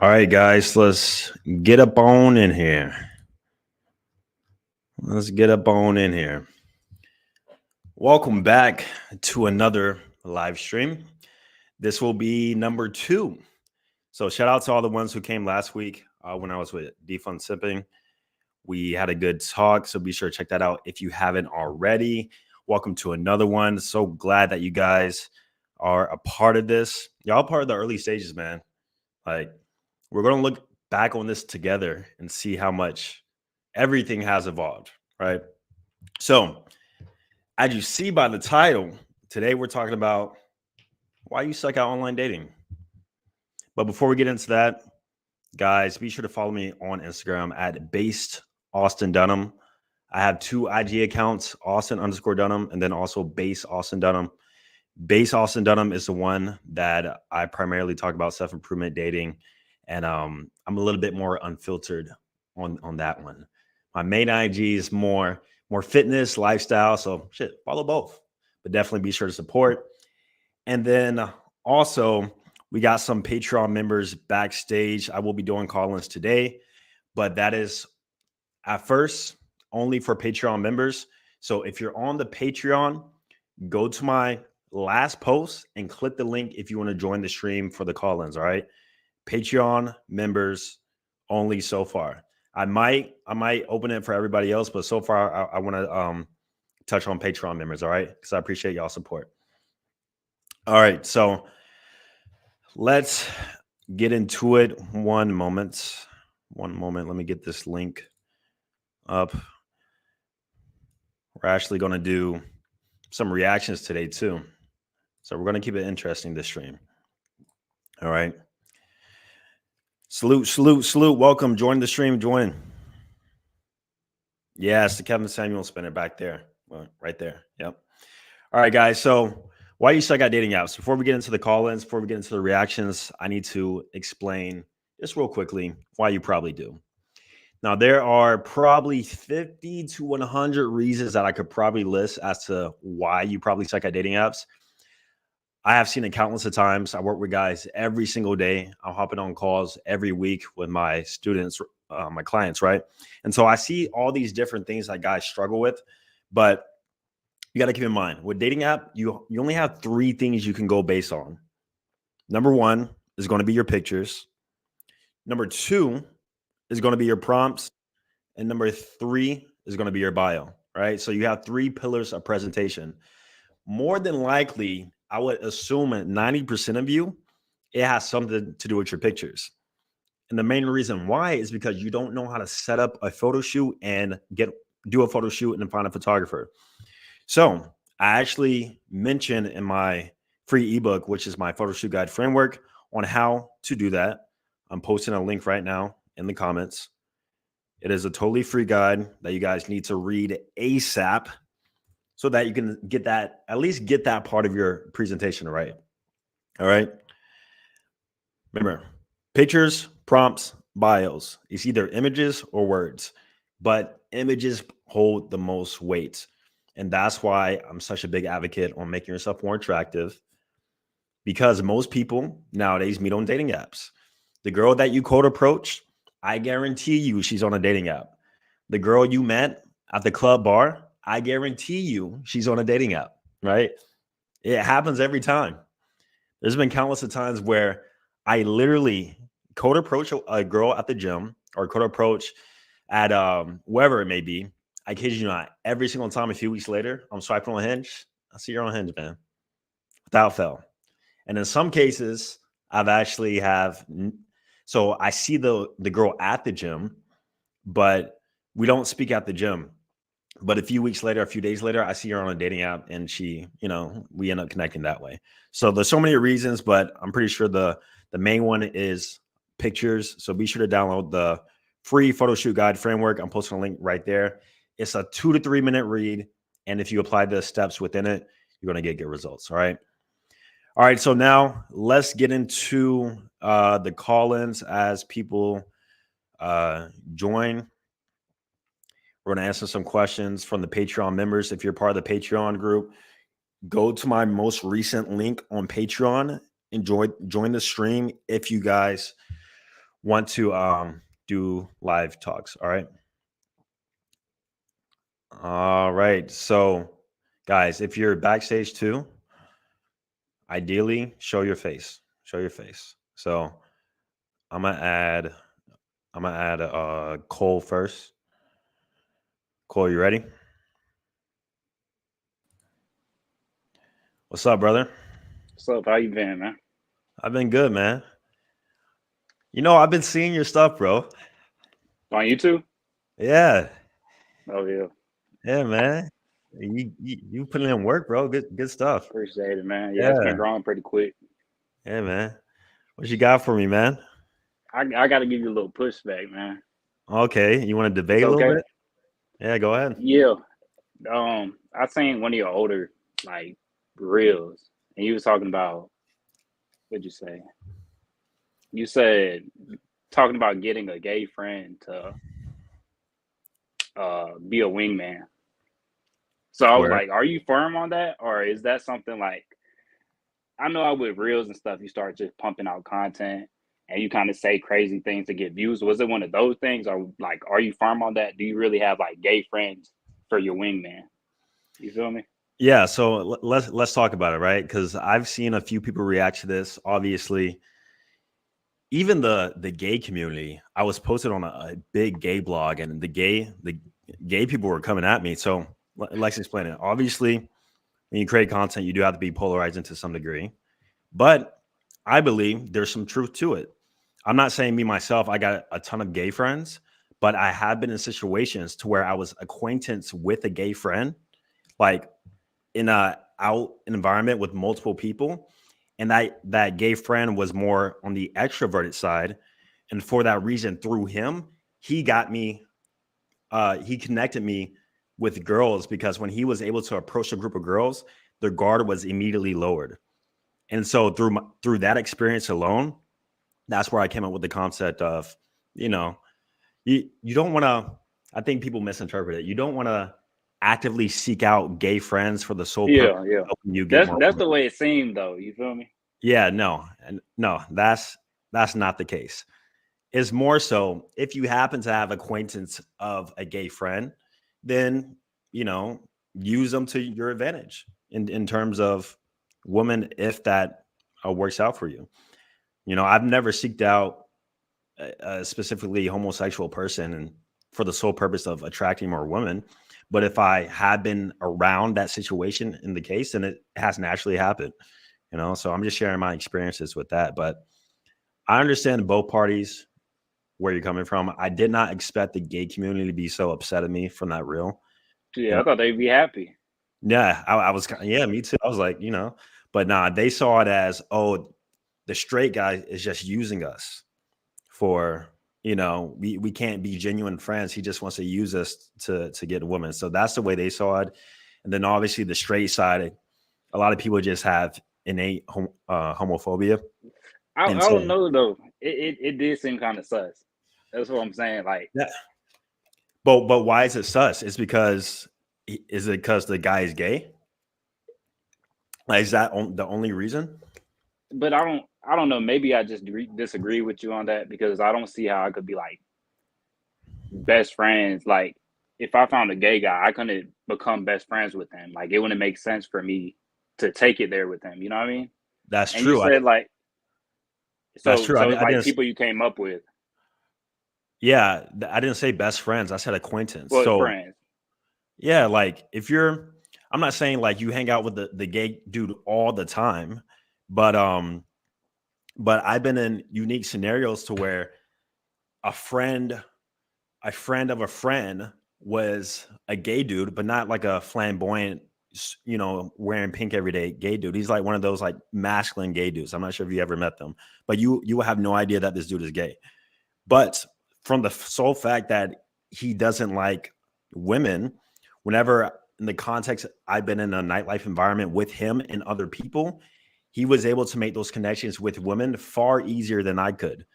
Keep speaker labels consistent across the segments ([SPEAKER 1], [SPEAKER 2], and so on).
[SPEAKER 1] All right, guys, let's get up on in here. Let's get up on in here. Welcome back to another live stream. This will be number 2. So shout out to all the ones who came last week when I was with Defund Sipping. We had a good talk, so be sure to check that out if you haven't already. Welcome to another one. So glad that you guys are a part of this. Y'all part of the early stages, man. Like, we're going to look back on this together and see how much everything has evolved, right? So, as you see by the title, today we're talking about why you suck at online dating. But before we get into that, guys, be sure to follow me on Instagram at based Austin Dunham. I have 2 IG accounts, Austin_Dunham, and then also base Austin Dunham. Base Austin Dunham is the one that I primarily talk about self-improvement, dating, and I'm a little bit more unfiltered on that one. My main IG is more fitness, lifestyle. So follow both, but definitely be sure to support. And then also we got some Patreon members backstage. I will be doing call-ins today, but that is at first only for Patreon members. So if you're on the Patreon, go to my last post and click the link if you want to join the stream for the call-ins. All right. Patreon members only so far. I might open it for everybody else, but so far I want to touch on Patreon members. All right. Because I appreciate y'all support. All right. So let's get into it. One moment. Let me get this link up. We're actually going to do some reactions today too. So we're going to keep it interesting this stream. All right. Salute. Welcome. Join the stream. Join. Yes, the Kevin Samuel spinner back there. Well, right there. Yep. All right, guys. So why you suck at dating apps? Before we get into the call-ins, before we get into the reactions, I need to explain just real quickly why you probably do. Now, there are probably 50 to 100 reasons that I could probably list as to why you probably suck at dating apps. I have seen it countless of times. I work with guys every single day. I'm hopping on calls every week with my students, my clients, right? And so I see all these different things that guys struggle with, but you got to keep in mind with dating app, you only have 3 things you can go based on. Number 1 is going to be your pictures. Number 2 is going to be your prompts. And number 3 is going to be your bio, right? So you have 3 pillars of presentation. More than likely, I would assume that 90% of you, it has something to do with your pictures. And the main reason why is because you don't know how to set up a photo shoot and do a photo shoot and then find a photographer. So I actually mentioned in my free ebook, which is my photo shoot guide framework, on how to do that. I'm posting a link right now in the comments. It is a totally free guide that you guys need to read ASAP so that you can get that, at least get that part of your presentation right. All right. Remember, pictures, prompts, bios. It's either images or words, but images hold the most weight. And that's why I'm such a big advocate on making yourself more attractive, because most people nowadays meet on dating apps. The girl that you cold approach, I guarantee you she's on a dating app. The girl you met at the club bar, I guarantee you she's on a dating app, right? It happens every time. There's been countless of times where I literally cold approach a girl at the gym or cold approach at wherever it may be. I kid you not, every single time a few weeks later, I'm swiping on Hinge. I see you're on Hinge, man. Without fail. And in some cases, I've actually so I see the girl at the gym, but we don't speak at the gym. But a few days later, I see her on a dating app and we end up connecting that way. So there's so many reasons, but I'm pretty sure the main one is pictures. So be sure to download the free photo shoot guide framework. I'm posting a link right there. It's a 2 to 3 minute read. And if you apply the steps within it, you're going to get good results. All right. All right. So now let's get into the call-ins as people join. We're going to answer some questions from the Patreon members. If you're part of the Patreon group, go to my most recent link on Patreon and join the stream if you guys want to do live talks. All right. All right. So, guys, if you're backstage too, ideally show your face. Show your face. So I'm gonna add Cole first. Cole, you ready? What's up, brother?
[SPEAKER 2] What's up? How you been, man?
[SPEAKER 1] I've been good, man. I've been seeing your stuff, bro.
[SPEAKER 2] On YouTube?
[SPEAKER 1] Yeah.
[SPEAKER 2] Oh yeah,
[SPEAKER 1] Yeah, man. You putting in work, bro. Good stuff.
[SPEAKER 2] appreciate it, man. Yeah, it's been
[SPEAKER 1] Yeah.
[SPEAKER 2] growing pretty quick.
[SPEAKER 1] Yeah, man. What you got for me, man?
[SPEAKER 2] I got to give you a little pushback, man.
[SPEAKER 1] Okay. You want to
[SPEAKER 2] It's
[SPEAKER 1] debate a little
[SPEAKER 2] okay.
[SPEAKER 1] bit? Yeah, go ahead.
[SPEAKER 2] Yeah. I seen one of your older like reels, and you was talking about what'd you say? You said talking about getting a gay friend to be a wingman. So I was
[SPEAKER 1] Where?
[SPEAKER 2] like, are you firm on that, or is that something like I know how with reels and stuff, you start just pumping out content and you kind of say crazy things to get views. Was it one of those things, or like, are you firm on that? Do you really have like gay friends for your wingman? You feel me?
[SPEAKER 1] Yeah, so let's talk about it, right? Because I've seen a few people react to this. Obviously, even the gay community. I was posted on a big gay blog, and the gay people were coming at me. So let's explain it. Obviously, when you create content, you do have to be polarizing to some degree, but I believe there's some truth to it. I'm not saying me myself, I got a ton of gay friends, but I have been in situations to where I was acquaintance with a gay friend, like in a out environment with multiple people, and that gay friend was more on the extroverted side, and for that reason, through him, he got me. He connected me with girls because when he was able to approach a group of girls, their guard was immediately lowered, and so through that experience alone, that's where I came up with the concept of, you know, you don't want to. I think people misinterpret it. You don't want to actively seek out gay friends for the sole purpose
[SPEAKER 2] Yeah, yeah.
[SPEAKER 1] of helping you get
[SPEAKER 2] That's
[SPEAKER 1] more
[SPEAKER 2] that's
[SPEAKER 1] women.
[SPEAKER 2] the way it seemed, though. You feel me?
[SPEAKER 1] Yeah, no, and no, that's not the case. It's more so if you happen to have acquaintance of a gay friend, then you know use them to your advantage in terms of women if that works out for you. I've never seeked out a specifically homosexual person and for the sole purpose of attracting more women. But if I had been around that situation in the case, then it has naturally happened. So I'm just sharing my experiences with that. But I understand both parties where you're coming from. I did not expect the gay community to be so upset at me from that reel. You
[SPEAKER 2] Yeah,
[SPEAKER 1] know,
[SPEAKER 2] I thought they'd be happy.
[SPEAKER 1] yeah, I was yeah, me too. I was like, but nah, they saw it as, oh, the straight guy is just using us for, we can't be genuine friends. He just wants to use us to get a woman. So that's the way they saw it. And then obviously the straight side, a lot of people just have innate homophobia.
[SPEAKER 2] I
[SPEAKER 1] And
[SPEAKER 2] don't
[SPEAKER 1] so
[SPEAKER 2] know though. It did seem kind of sus. That's what I'm saying. Like,
[SPEAKER 1] yeah, but why is it sus? It's because is it because the guy is gay? Like, is that the only reason?
[SPEAKER 2] but I don't know. Maybe I just disagree with you on that because I don't see how I could be like best friends. Like, if I found a gay guy, I couldn't become best friends with him. Like, it wouldn't make sense for me to take it there with him. You know what I mean?
[SPEAKER 1] That's
[SPEAKER 2] And you
[SPEAKER 1] true.
[SPEAKER 2] said like,
[SPEAKER 1] That's
[SPEAKER 2] so
[SPEAKER 1] true.
[SPEAKER 2] so it's
[SPEAKER 1] I
[SPEAKER 2] like
[SPEAKER 1] didn't.
[SPEAKER 2] people you came up with,
[SPEAKER 1] Yeah, I didn't say best friends. I said acquaintance.
[SPEAKER 2] well,
[SPEAKER 1] So
[SPEAKER 2] friends.
[SPEAKER 1] yeah, like if you're, I'm not saying like you hang out with the gay dude all the time, but I've been in unique scenarios to where a friend, a friend of a friend was a gay dude, but not like a flamboyant, wearing pink every day gay dude. He's like one of those like masculine gay dudes. I'm not sure if you ever met them, but you will have no idea that this dude is gay. But from the sole fact that he doesn't like women, whenever in the context I've been in a nightlife environment with him and other people, he was able to make those connections with women far easier than I could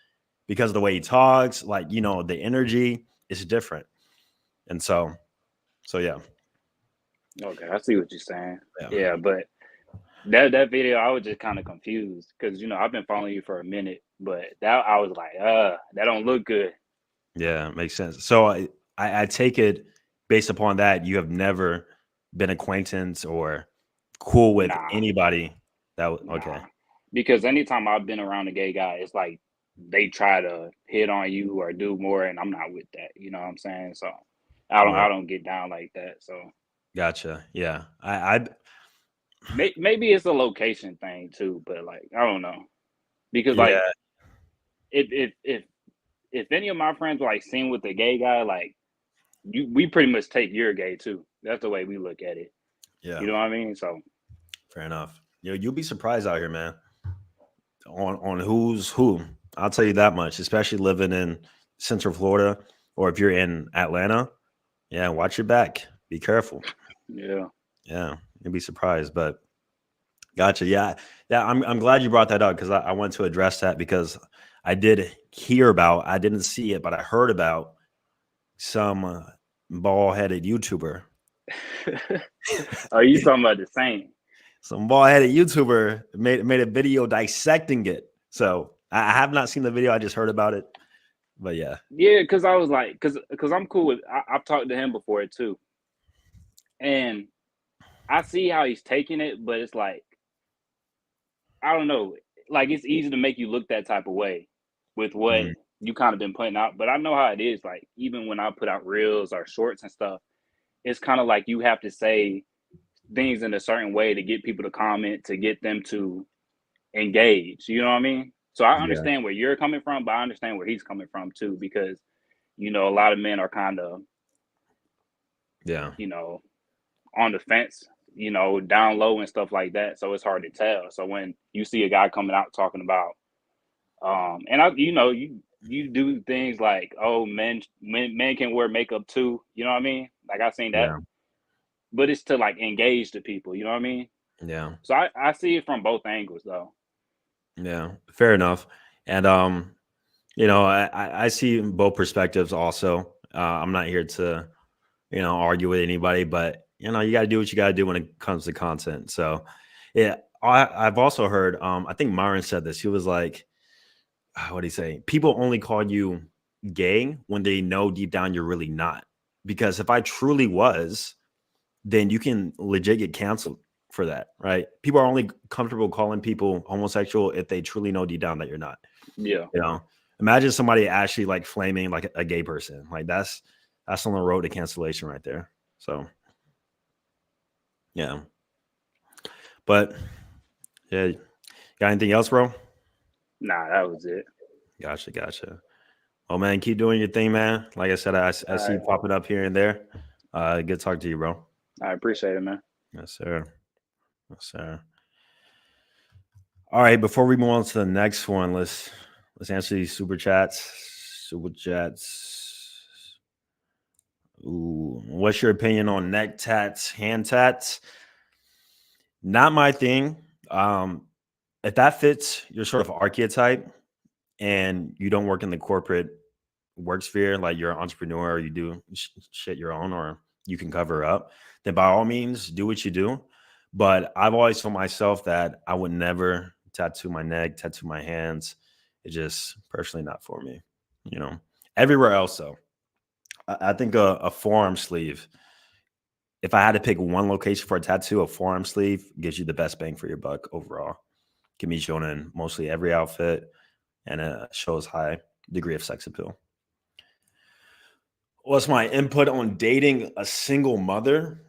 [SPEAKER 1] because of the way he talks, like, the energy is different. And so yeah.
[SPEAKER 2] Okay, I see what you're saying.
[SPEAKER 1] Yeah.
[SPEAKER 2] Yeah, but that video, I was just kind of confused because I've been following you for a minute, But that I was like, that don't look good.
[SPEAKER 1] Yeah, makes sense. So I take it based upon that you have never been acquaintance or cool with
[SPEAKER 2] Nah,
[SPEAKER 1] anybody okay.
[SPEAKER 2] nah. Because anytime I've been around a gay guy, it's like they try to hit on you or do more, and I'm not with that. You know what I'm saying? So I
[SPEAKER 1] Right.
[SPEAKER 2] don't get down like that. So
[SPEAKER 1] Gotcha. Yeah. I
[SPEAKER 2] maybe it's a location thing too, but like I don't know. Because
[SPEAKER 1] yeah,
[SPEAKER 2] like if if any of my friends were like seen with a gay guy, like we pretty much take you're gay too. That's the way we look at it.
[SPEAKER 1] yeah.
[SPEAKER 2] You know what I mean? So
[SPEAKER 1] Fair enough. You'll be surprised out here, man. On who's who. I'll tell you that much, especially living in Central Florida or if you're in Atlanta. Yeah, watch your back. Be careful.
[SPEAKER 2] yeah.
[SPEAKER 1] Yeah, you'll be surprised. But gotcha. Yeah, yeah. I'm glad you brought that up because I want to address that because I did hear about. I didn't see it, but I heard about some bald-headed YouTuber.
[SPEAKER 2] Are you talking about the same?
[SPEAKER 1] Some bald-headed YouTuber made a video dissecting it. So I have not seen the video. I just heard about it. But yeah,
[SPEAKER 2] Yeah, because I was like, because I'm cool with. I've talked to him before too, and I see how he's taking it, but it's like I don't know. Like it's easy to make you look that type of way with what
[SPEAKER 1] mm,
[SPEAKER 2] you kind of been putting out. But I know how it is. Like even when I put out reels or shorts and stuff, it's kind of like you have to say things in a certain way to get people to comment, to get them to engage. You know what I mean? So I
[SPEAKER 1] yeah,
[SPEAKER 2] understand where you're coming from, but I understand where he's coming from too, because a lot of men are kind of
[SPEAKER 1] yeah,
[SPEAKER 2] you know on the fence, down low and stuff like that. So it's hard to tell. So when you see a guy coming out talking about, and you do things like, oh, men can wear makeup too. You know what I mean? Like I seen that,
[SPEAKER 1] yeah,
[SPEAKER 2] but it's to like engage the people. You know what I mean?
[SPEAKER 1] yeah,
[SPEAKER 2] So I see it from both angles though.
[SPEAKER 1] yeah. Fair enough. And I see both perspectives also. I'm not here to, argue with anybody, but you got to do what you got to do when it comes to content. So, yeah, I've also heard. I think Myron said this. He was like, what do you say? People only call you gay when they know deep down you're really not. Because if I truly was, then you can legit get canceled for that, right? People are only comfortable calling people homosexual if they truly know deep down that you're not.
[SPEAKER 2] Yeah.
[SPEAKER 1] You know, imagine somebody actually like flaming like a gay person. Like that's on the road to cancellation right there. So yeah, but yeah, got anything else, bro?
[SPEAKER 2] Nah, that was it.
[SPEAKER 1] Gotcha, gotcha. Oh man, keep doing your thing, man. Like I said, I
[SPEAKER 2] All
[SPEAKER 1] see you
[SPEAKER 2] right.
[SPEAKER 1] popping up here and there. Good talk to you, bro.
[SPEAKER 2] I appreciate it, man.
[SPEAKER 1] Yes, sir. Yes, sir. All right, before we move on to the next one, let's answer these super chats. Super chats. Ooh, what's your opinion on neck tats, hand tats? Not my thing. If that fits your sort of archetype and you don't work in the corporate work sphere, like you're an entrepreneur or you do shit your own or you can cover up, then by all means do what you do. But I've always told myself that I would never tattoo my neck, tattoo my hands. It's just personally not for me. You know, everywhere else though. I think a forearm sleeve. If I had to pick one location for a tattoo, a forearm sleeve gives you the best bang for your buck overall. Can be shown in mostly every outfit and it shows high degree of sex appeal. What's my input on dating a single mother?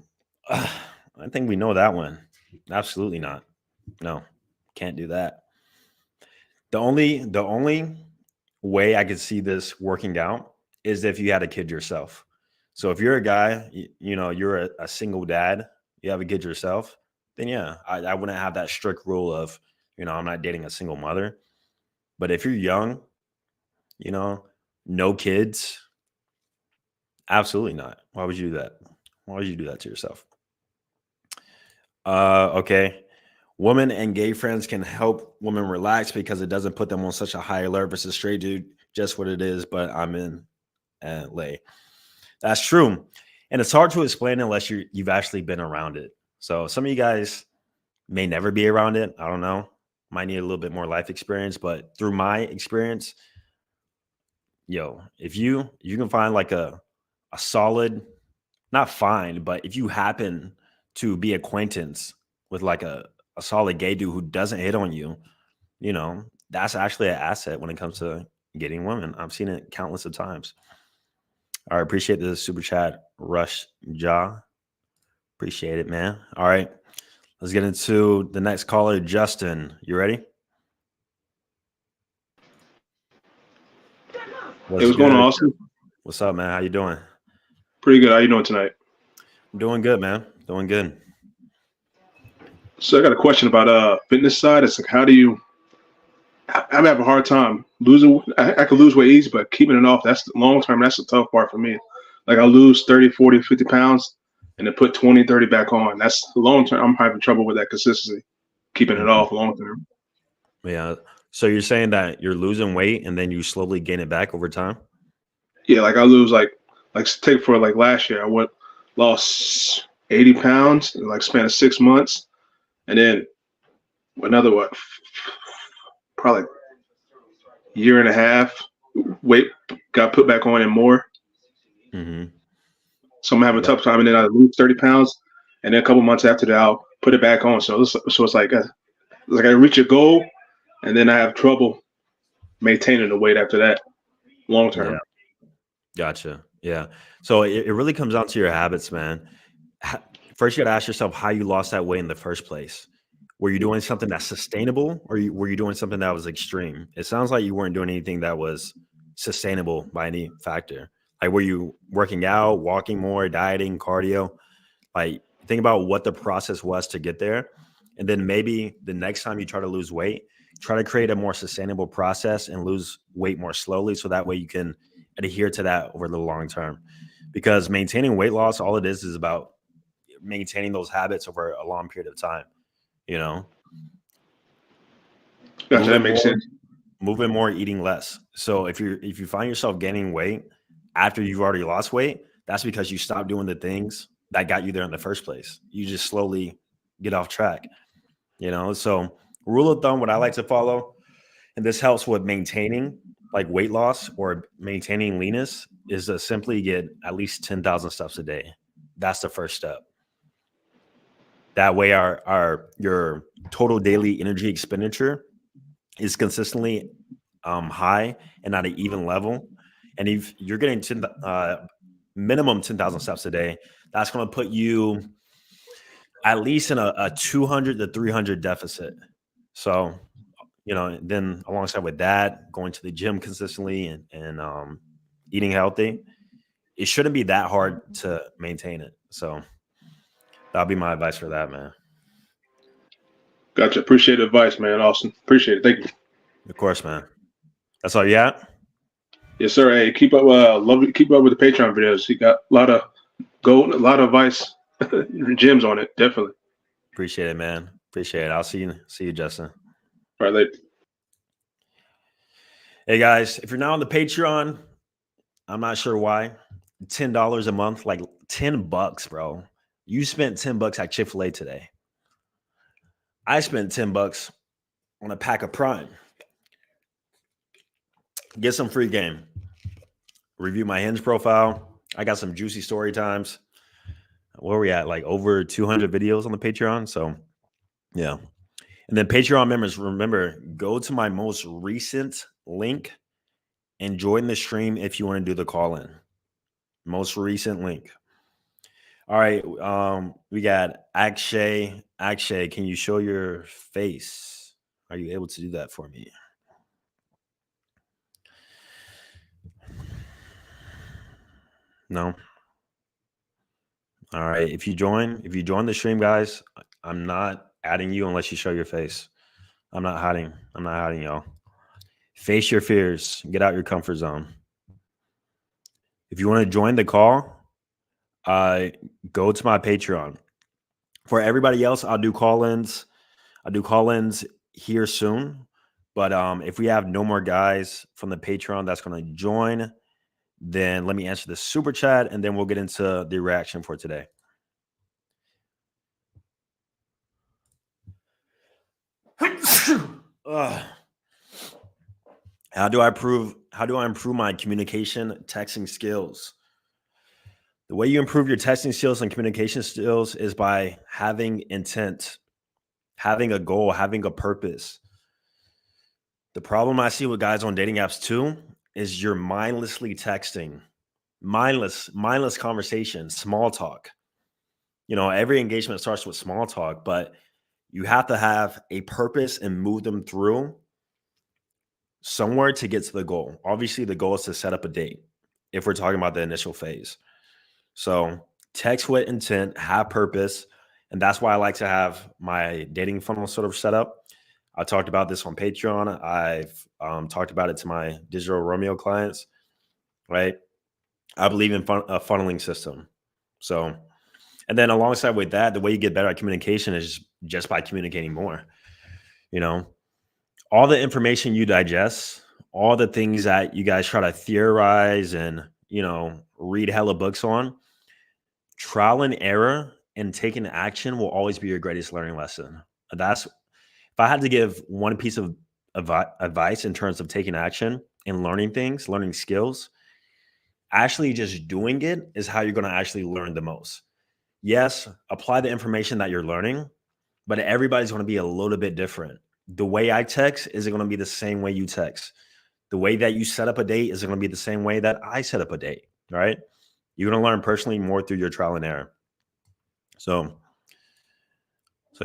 [SPEAKER 1] I think we know that one. Absolutely not. No, can't do that. The only way I could see this working out is if you had a kid yourself. So if you're a guy, you're a single dad, you have a kid yourself, then yeah, I wouldn't have that strict rule of, I'm not dating a single mother. But if you're young, you know, no kids, absolutely not. Why would you do that? Why would you do that to yourself? Okay. Women and gay friends can help women relax because it doesn't put them on such a high alert versus straight dude. Just what it is, but I'm in lay. That's true. And it's hard to explain unless you've actually been around it. So some of you guys may never be around it. I don't know. might need a little bit more life experience, but through my experience, if you can find like a solid, not find, but if you happen to be acquaintance with like a solid gay dude who doesn't hit on you, that's actually an asset when it comes to getting women. I've seen it countless of times. All right, appreciate the super chat, Rush Jaw. Appreciate it, man. All right, let's get into the next caller, Justin. You ready?
[SPEAKER 3] What's going on, Austin?
[SPEAKER 1] What's up, man? How you doing?
[SPEAKER 3] Pretty good. How you doing tonight?
[SPEAKER 1] I'm doing good, man. Doing good.
[SPEAKER 3] So I got a question about fitness side. It's like, how do you? I'm having a hard time losing. I could lose weight easy, but keeping it off, that's the long term. That's the tough part for me. Like I lose 30, 40, 50 pounds and then put 20, 30 back on. That's long term. I'm having trouble with that consistency, keeping it off long term.
[SPEAKER 1] Yeah. So you're saying that you're losing weight and then you slowly gain it back over time?
[SPEAKER 3] Yeah, like I lose like take for like last year, lost 80 pounds in like span of 6 months, and then another probably year and a half, weight got put back on and more.
[SPEAKER 1] Mm-hmm.
[SPEAKER 3] So I'm having a tough time, and then I lose 30 pounds, and then a couple months after that, I'll put it back on. So it's like I reach a goal, and then I have trouble maintaining the weight after that, long term.
[SPEAKER 1] Yeah. Gotcha. Yeah. So it really comes down to your habits, man. First, you got to ask yourself how you lost that weight in the first place. Were you doing something that's sustainable, or were you doing something that was extreme? It sounds like you weren't doing anything that was sustainable by any factor. Like, were you working out, walking more, dieting, cardio? Like, think about what the process was to get there. And then maybe the next time you try to lose weight, try to create a more sustainable process and lose weight more slowly. So that way you can adhere to that over the long term. Because maintaining weight loss, all it is about maintaining those habits over a long period of time.
[SPEAKER 3] Gotcha, that makes sense.
[SPEAKER 1] Moving more, eating less. So if you find yourself gaining weight after you've already lost weight, that's because you stopped doing the things that got you there in the first place. You just slowly get off track. So rule of thumb, what I like to follow, and this helps with maintaining like weight loss or maintaining leanness, is to simply get at least 10,000 steps a day. That's the first step. That way your total daily energy expenditure is consistently high and at an even level. And if you're getting minimum 10,000 steps a day, that's going to put you at least in a 200 to 300 deficit. So, then alongside with that, going to the gym consistently and eating healthy, it shouldn't be that hard to maintain it. So that'll be my advice for that, man.
[SPEAKER 3] Gotcha. Appreciate the advice, man. Austin. Appreciate it. Thank you.
[SPEAKER 1] Of course, man. That's all you got?
[SPEAKER 3] Yes, sir. Hey, keep up keep up with the Patreon videos. You got a lot of advice, gems on it. Definitely.
[SPEAKER 1] Appreciate it, man. Appreciate it. I'll see you, Justin.
[SPEAKER 3] All right, later.
[SPEAKER 1] Hey guys, if you're now on the Patreon, I'm not sure why. $10 a month, like $10, bro. You spent $10 at Chick-fil-A today. I spent $10 on a pack of Prime. Get some free game. Review my Hinge profile. I got some juicy story times. Where are we at? Like over 200 videos on the Patreon. So, yeah. And then Patreon members, remember, go to my most recent link and join the stream if you want to do the call-in. Most recent link. All right. We got Akshay. Akshay, can you show your face? Are you able to do that for me? No. All right. If you join the stream, guys, I'm not adding you unless you show your face. I'm not hiding y'all. Face your fears. Get out your comfort zone. If you want to join the call, go to my Patreon. For everybody else, I'll do call-ins. Here soon. But if we have no more guys from the Patreon that's going to join, then let me answer the super chat, and then we'll get into the reaction for today. Ugh. How do I improve my communication texting skills? The way you improve your texting skills and communication skills is by having intent, having a goal, having a purpose. The problem I see with guys on dating apps too is you're mindlessly texting, mindless conversation, small talk. Every engagement starts with small talk, but you have to have a purpose and move them through somewhere to get to the goal. Obviously, the goal is to set up a date if we're talking about the initial phase. So text with intent, have purpose. And that's why I like to have my dating funnel sort of set up. I talked about this on Patreon. I've talked about it to my Digital Romeo clients, right? I believe in a funneling system. So, and then alongside with that, the way you get better at communication is just by communicating more. All the information you digest, all the things that you guys try to theorize and, read hella books on, trial and error and taking action will always be your greatest learning lesson. If I had to give one piece of advice in terms of taking action and learning things, learning skills, actually just doing it is how you're going to actually learn the most. Yes, apply the information that you're learning, but everybody's going to be a little bit different. The way I text isn't going to be the same way you text. The way that you set up a date isn't going to be the same way that I set up a date, right? You're going to learn personally more through your trial and error. So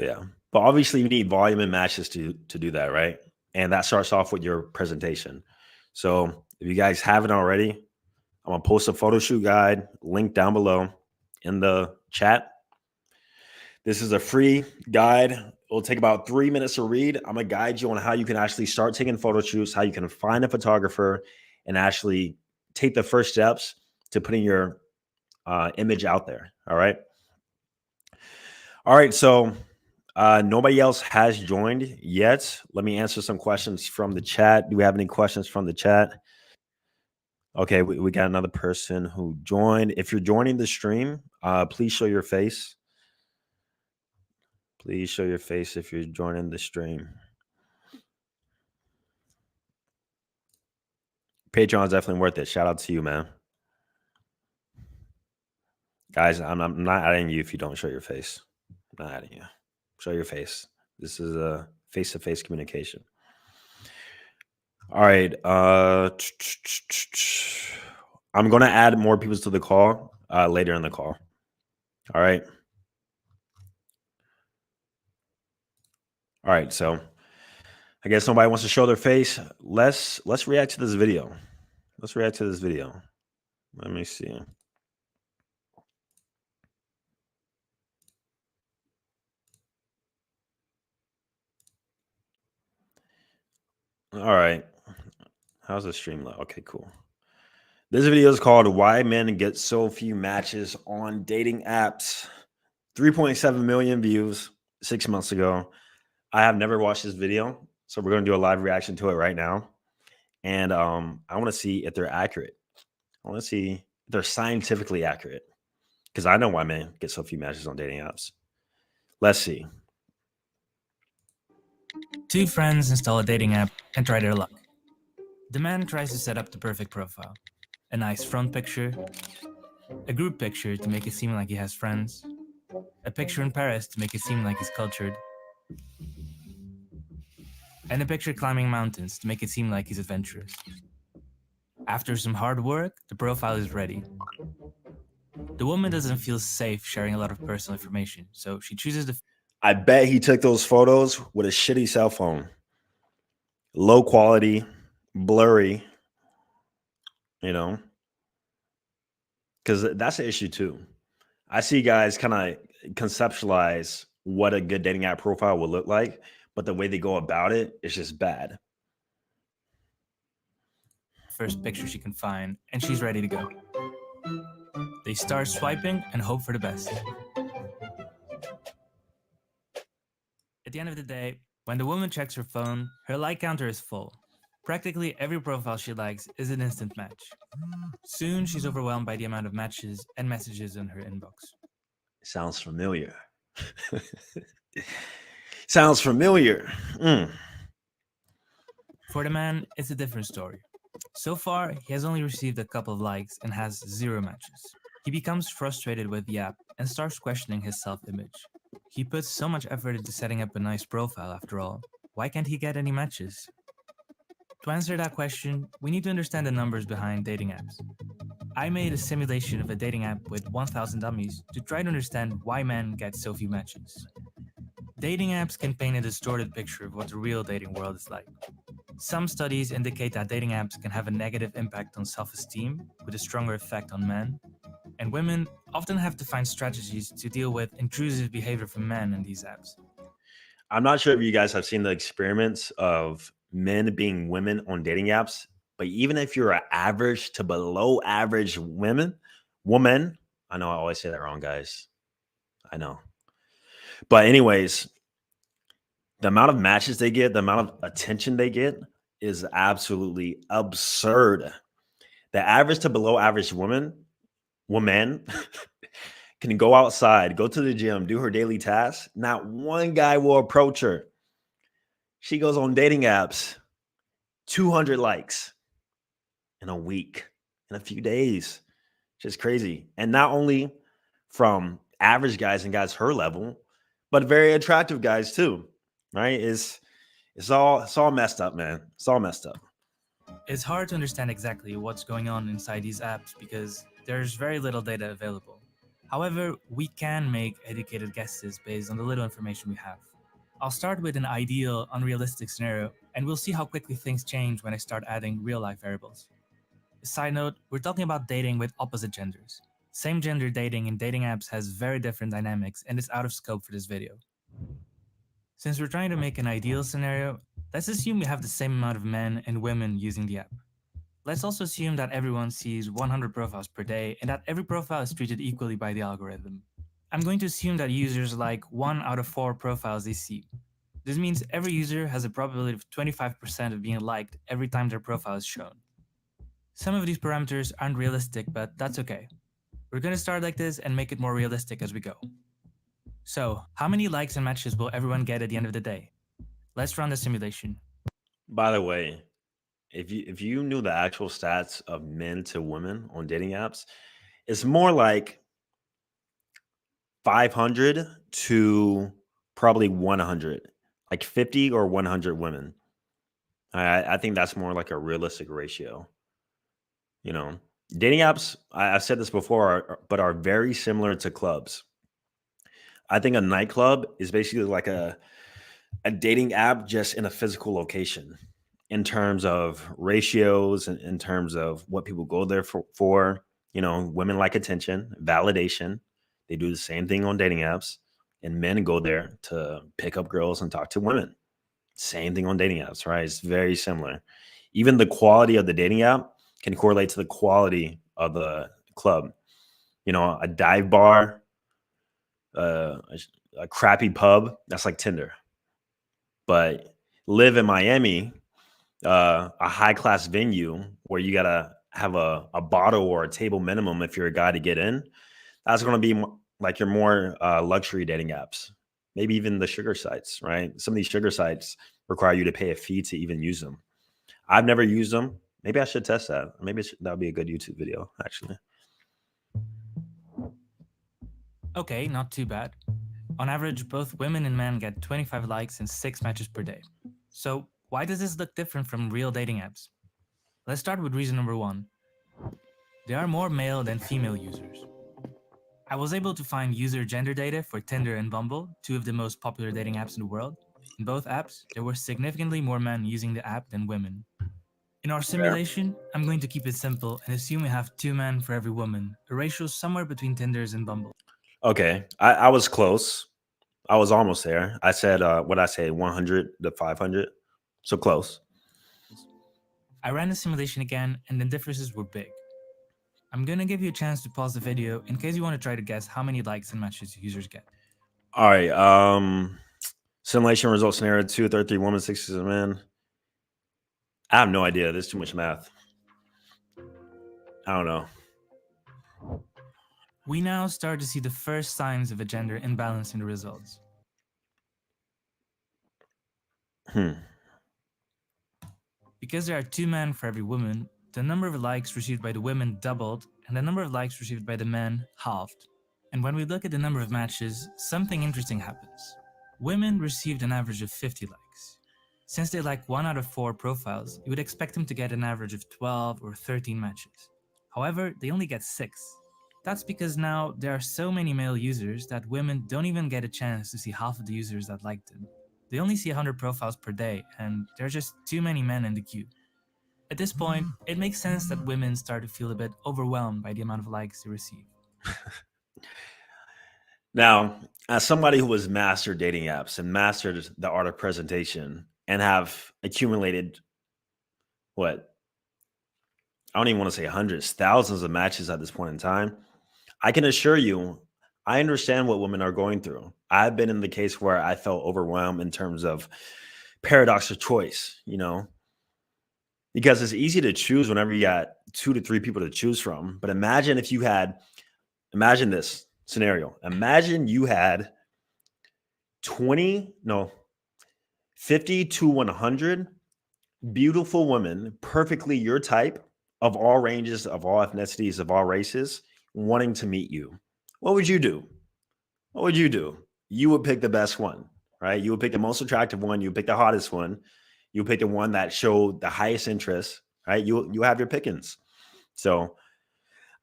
[SPEAKER 1] yeah. But obviously you need volume and matches to do that, right? And that starts off with your presentation. So if you guys haven't already, I'm going to post a photo shoot guide link down below in the chat. This is a free guide. It'll take about 3 minutes to read. I'm going to guide you on how you can actually start taking photo shoots, how you can find a photographer and actually take the first steps to putting your image out there. All right. All right. So nobody else has joined yet. Let me answer some questions from the chat. Do we have any questions from the chat? Okay. We got another person who joined. If you're joining the stream, please show your face. Please show your face if you're joining the stream. Patreon is definitely worth it. Shout out to you, man. Guys, I'm not adding you if you don't show your face. I'm not adding you. Show your face. This is a face-to-face communication. All right. I'm going to add more people to the call later in the call. All right. All right. So I guess nobody wants to show their face. Let's react to this video. Let's react to this video. Let me see. All right. How's the stream look? Okay, cool. This video is called Why Men Get So Few Matches on Dating Apps. 3.7 million views 6 months ago. I have never watched this video, so we're going to do a live reaction to it right now. And I want to see if they're accurate. I want to see if they're scientifically accurate because I know why men get so few matches on dating apps. Let's see.
[SPEAKER 4] Two friends install a dating app and try their luck. The man tries to set up the perfect profile. A nice front picture, a group picture to make it seem like he has friends, a picture in Paris to make it seem like he's cultured, and a picture climbing mountains to make it seem like he's adventurous. After some hard work, the profile is ready. The woman doesn't feel safe sharing a lot of personal information, so she chooses the...
[SPEAKER 1] I bet he took those photos with a shitty cell phone. Low quality, blurry, because that's an issue too. I see guys kind of conceptualize what a good dating app profile would look like, but the way they go about it is just bad.
[SPEAKER 4] first picture she can find, and she's ready to go. They start swiping and hope for the best. At the end of the day, when the woman checks her phone, her like counter is full. Practically every profile she likes is an instant match. Soon, she's overwhelmed by the amount of matches and messages in her inbox.
[SPEAKER 1] Sounds familiar. Sounds familiar.
[SPEAKER 4] For the man, it's a different story. So far, he has only received a couple of likes and has 0 matches. He becomes frustrated with the app and starts questioning his self-image. He puts so much effort into setting up a nice profile after all. Why can't he get any matches? To answer that question, we need to understand the numbers behind dating apps. I made a simulation of a dating app with 1,000 dummies to try to understand why men get so few matches. Dating apps can paint a distorted picture of what the real dating world is like. Some studies indicate that dating apps can have a negative impact on self-esteem, with a stronger effect on men, and women often have to find strategies to deal with intrusive behavior from men in these apps.
[SPEAKER 1] I'm not sure if you guys have seen the experiments of men being women on dating apps, but even if you're an average to below average woman, I know I always say that wrong, guys. I know. But anyways, the amount of matches they get, the amount of attention they get is absolutely absurd. The average to below average woman can go outside, go to the gym, do her daily tasks. Not one guy will approach her. She goes on dating apps, 200 likes in a week, in a few days. Just crazy. And not only from average guys and guys her level, but very attractive guys too. Right? It's all messed up, man. It's all messed up.
[SPEAKER 4] It's hard to understand exactly what's going on inside these apps because there's very little data available. However, we can make educated guesses based on the little information we have. I'll start with an ideal, unrealistic scenario, and we'll see how quickly things change when I start adding real-life variables. A side note, we're talking about dating with opposite genders. Same gender dating in dating apps has very different dynamics and is out of scope for this video. Since we're trying to make an ideal scenario, let's assume we have the same amount of men and women using the app. Let's also assume that everyone sees 100 profiles per day and that every profile is treated equally by the algorithm. I'm going to assume that users like 1 out of 4 profiles they see. This means every user has a probability of 25% of being liked every time their profile is shown. Some of these parameters aren't realistic, but that's okay. We're going to start like this and make it more realistic as we go. So, how many likes and matches will everyone get at the end of the day? Let's run the simulation.
[SPEAKER 1] By the way, if you knew the actual stats of men to women on dating apps, it's more like 500 to probably 100, like 50 or 100 women. I think that's more like a realistic ratio. You know, dating apps, I've said this before, but are very similar to clubs. I think a nightclub is basically like a dating app just in a physical location in terms of ratios and in terms of what people go there for. You know, women like attention, validation. They do the same thing on dating apps, and men go there to pick up girls and talk to women. Same thing on dating apps, right? It's very similar. Even the quality of the dating app can correlate to the quality of the club. You know, a dive bar, a crappy pub, that's like Tinder. But live in Miami, a high class venue where you gotta have a bottle or a table minimum if you're a guy to get in. That's going to be like your more luxury dating apps, maybe even the sugar sites, right? Some of these sugar sites require you to pay a fee to even use them. I've never used them. Maybe I should test that. Maybe that would be a good YouTube video, actually.
[SPEAKER 4] Okay, not too bad. On average, both women and men get 25 likes and 6 matches per day. So, why does this look different from real dating apps? Let's start with reason number 1. There are more male than female users. I was able to find user gender data for Tinder and Bumble, 2 of the most popular dating apps in the world. In both apps, there were significantly more men using the app than women. In our simulation, I'm going to keep it simple and assume we have 2 men for every woman, a ratio somewhere between Tinder's and Bumble.
[SPEAKER 1] Okay, I was close. I was almost there. I said, what I say, 100 to 500. So close.
[SPEAKER 4] I ran the simulation again, and the differences were big. I'm gonna give you a chance to pause the video in case you want to try to guess how many likes and matches users get.
[SPEAKER 1] All right. Simulation results scenario 2, 33 women, 60 men. I have no idea. There's too much math. I don't know.
[SPEAKER 4] We now start to see the first signs of a gender imbalance in the results. Because there are 2 men for every woman, the number of likes received by the women doubled and the number of likes received by the men halved. And when we look at the number of matches, something interesting happens. Women received an average of 50 likes. Since they like 1 out of 4 profiles, you would expect them to get an average of 12 or 13 matches. However, they only get 6. That's because now there are so many male users that women don't even get a chance to see half of the users that like them. They only see 100 profiles per day, and there are just too many men in the queue. At this point, it makes sense that women start to feel a bit overwhelmed by the amount of likes they receive.
[SPEAKER 1] Now, as somebody who has mastered dating apps and mastered the art of presentation and have accumulated what? I don't even want to say hundreds, thousands of matches at this point in time, I can assure you, I understand what women are going through. I've been in the case where I felt overwhelmed in terms of paradox of choice, because it's easy to choose whenever you got 2 to 3 people to choose from. But imagine if you had, imagine this scenario. Imagine you had 50 to 100 beautiful women, perfectly your type, of all ranges, of all ethnicities, of all races, wanting to meet you. What would you do? What would you do? You would pick the best one, right? You would pick the most attractive one. You would pick the hottest one. You would pick the one that showed the highest interest, right? You have your pickings. So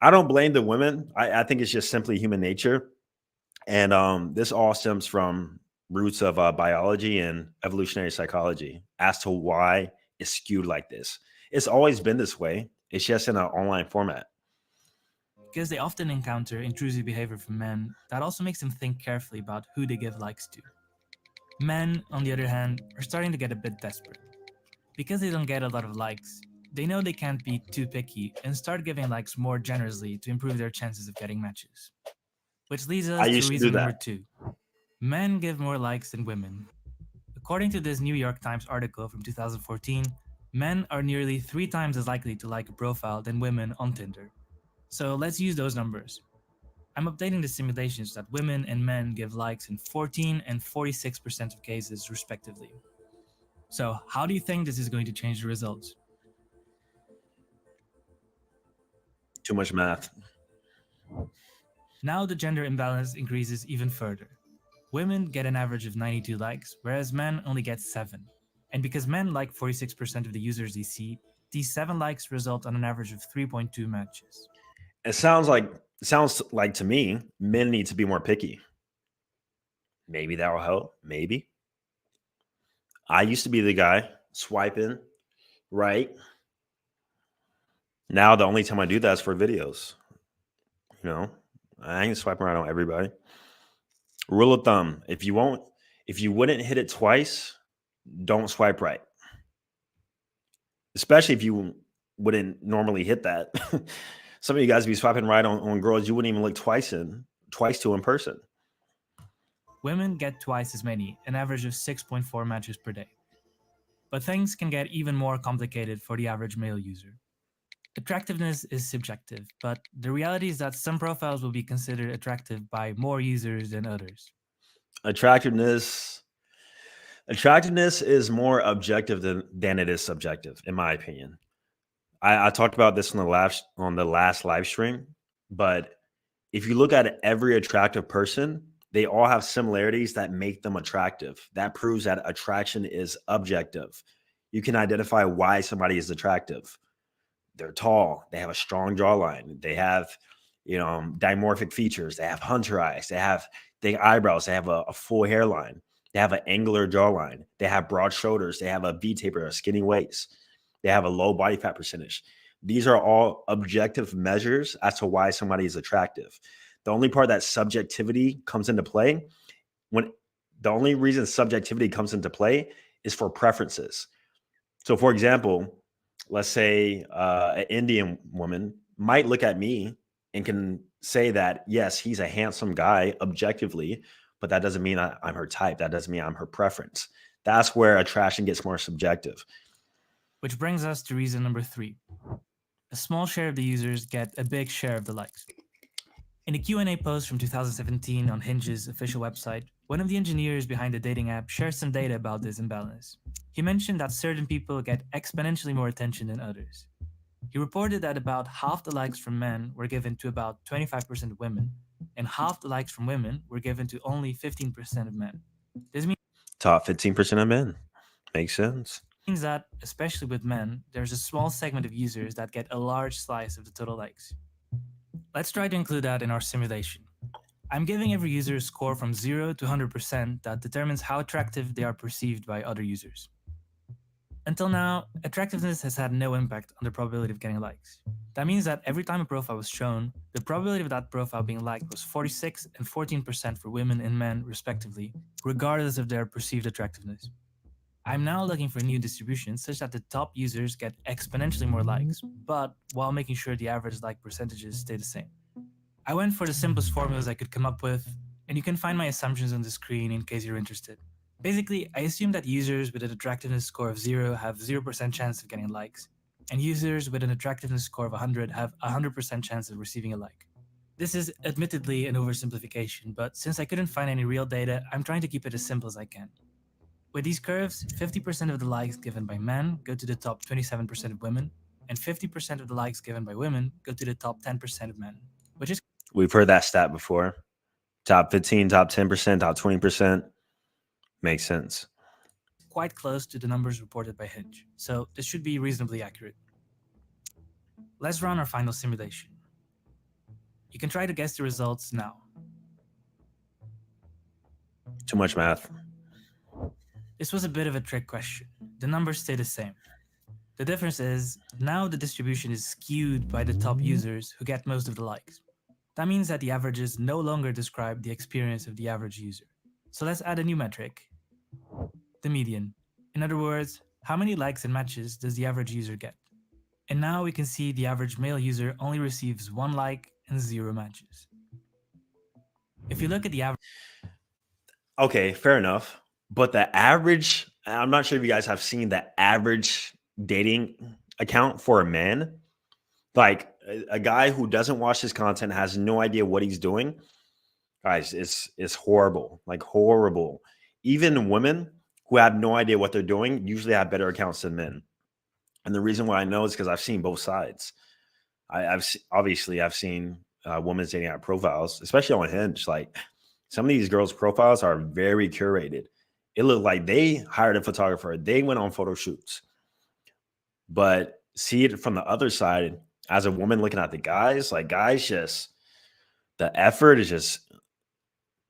[SPEAKER 1] I don't blame the women. I think it's just simply human nature. And this all stems from roots of biology and evolutionary psychology as to why it's skewed like this. It's always been this way. It's just in an online format.
[SPEAKER 4] Because they often encounter intrusive behavior from men, that also makes them think carefully about who they give likes to. Men, on the other hand, are starting to get a bit desperate. Because they don't get a lot of likes, they know they can't be too picky and start giving likes more generously to improve their chances of getting matches. Which leads us
[SPEAKER 1] I
[SPEAKER 4] to
[SPEAKER 1] used to do
[SPEAKER 4] reason number
[SPEAKER 1] that.
[SPEAKER 4] 2. Men give more likes than women. According to this New York Times article from 2014, men are nearly 3 times as likely to like a profile than women on Tinder. So let's use those numbers. I'm updating the simulations that women and men give likes in 14 and 46% of cases, respectively. So, how do you think this is going to change the results?
[SPEAKER 1] Too much math.
[SPEAKER 4] Now the gender imbalance increases even further. Women get an average of 92 likes, whereas men only get 7. And because men like 46% of the users they see, these 7 likes result on an average of 3.2 matches.
[SPEAKER 1] It sounds like to me, men need to be more picky. Maybe that will help. Maybe. I used to be the guy swiping right. Now the only time I do that is for videos. I ain't swiping right on everybody. Rule of thumb: if you wouldn't hit it twice, don't swipe right. Especially if you wouldn't normally hit that. Some of you guys be swiping right on girls you wouldn't even look twice to in person.
[SPEAKER 4] Women get twice as many, an average of 6.4 matches per day. But things can get even more complicated for the average male user. Attractiveness is subjective, but the reality is that some profiles will be considered attractive by more users than others.
[SPEAKER 1] Attractiveness is more objective than it is subjective, in my opinion. I talked about this on the last live stream, but if you look at every attractive person, they all have similarities that make them attractive. That proves that attraction is objective. You can identify why somebody is attractive. They're tall. They have a strong jawline. They have, dimorphic features. They have hunter eyes. They have thick eyebrows. They have a full hairline. They have an angular jawline. They have broad shoulders. They have a V-taper, a skinny waist. They have a low body fat percentage. These are all objective measures as to why somebody is attractive. The only part that subjectivity comes into play, the only reason subjectivity comes into play is for preferences. So, for example, let's say an Indian woman might look at me and can say that, yes, he's a handsome guy objectively, but that doesn't mean I'm her type. That doesn't mean I'm her preference. That's where attraction gets more subjective.
[SPEAKER 4] Which brings us to reason number 3. A small share of the users get a big share of the likes. In a Q&A post from 2017 on Hinge's official website, one of the engineers behind the dating app shared some data about this imbalance. He mentioned that certain people get exponentially more attention than others. He reported that about half the likes from men were given to about 25% of women, and half the likes from women were given to only 15% of men. This
[SPEAKER 1] Top 15% of men. Makes sense.
[SPEAKER 4] means that, especially with men, there's a small segment of users that get a large slice of the total likes. Let's try to include that in our simulation. I'm giving every user a score from 0 to 100% that determines how attractive they are perceived by other users. Until now, attractiveness has had no impact on the probability of getting likes. That means that every time a profile was shown, the probability of that profile being liked was 46 and 14% for women and men, respectively, regardless of their perceived attractiveness. I'm now looking for a new distribution such that the top users get exponentially more likes, but while making sure the average like percentages stay the same. I went for the simplest formulas I could come up with, and you can find my assumptions on the screen in case you're interested. Basically, I assume that users with an attractiveness score of 0 have 0% chance of getting likes, and users with an attractiveness score of 100 have a 100% chance of receiving a like. This is admittedly an oversimplification, but since I couldn't find any real data, I'm trying to keep it as simple as I can. With these curves, 50% of the likes given by men go to the top 27% of women, and 50% of the likes given by women go to the top 10% of men, which is
[SPEAKER 1] We've heard that stat before. Top 15, top 10%, top 20%. Makes sense.
[SPEAKER 4] quite close to the numbers reported by Hinge, so this should be reasonably accurate. Let's run our final simulation. You can try to guess the results now.
[SPEAKER 1] Too much math.
[SPEAKER 4] This was a bit of a trick question. The numbers stay the same. The difference is, now the distribution is skewed by the top users who get most of the likes. That means that the averages no longer describe the experience of the average user. So let's add a new metric, the median. In other words, how many likes and matches does the average user get? And now we can see the average male user only receives 1 like and 0 matches. If you look at the average,
[SPEAKER 1] Okay, fair enough. But the average, I'm not sure if you guys have seen the average dating account for a man. Like a guy who doesn't watch his content, has no idea what he's doing. Guys, it's horrible. Like horrible. Even women who have no idea what they're doing usually have better accounts than men. And the reason why I know is because I've seen both sides. Obviously I've seen women's dating app profiles, especially on Hinge. Like some of these girls' profiles are very curated. It looked like they hired a photographer. They went on photo shoots. But see it from the other side, as a woman looking at the guys, like guys just, the effort is just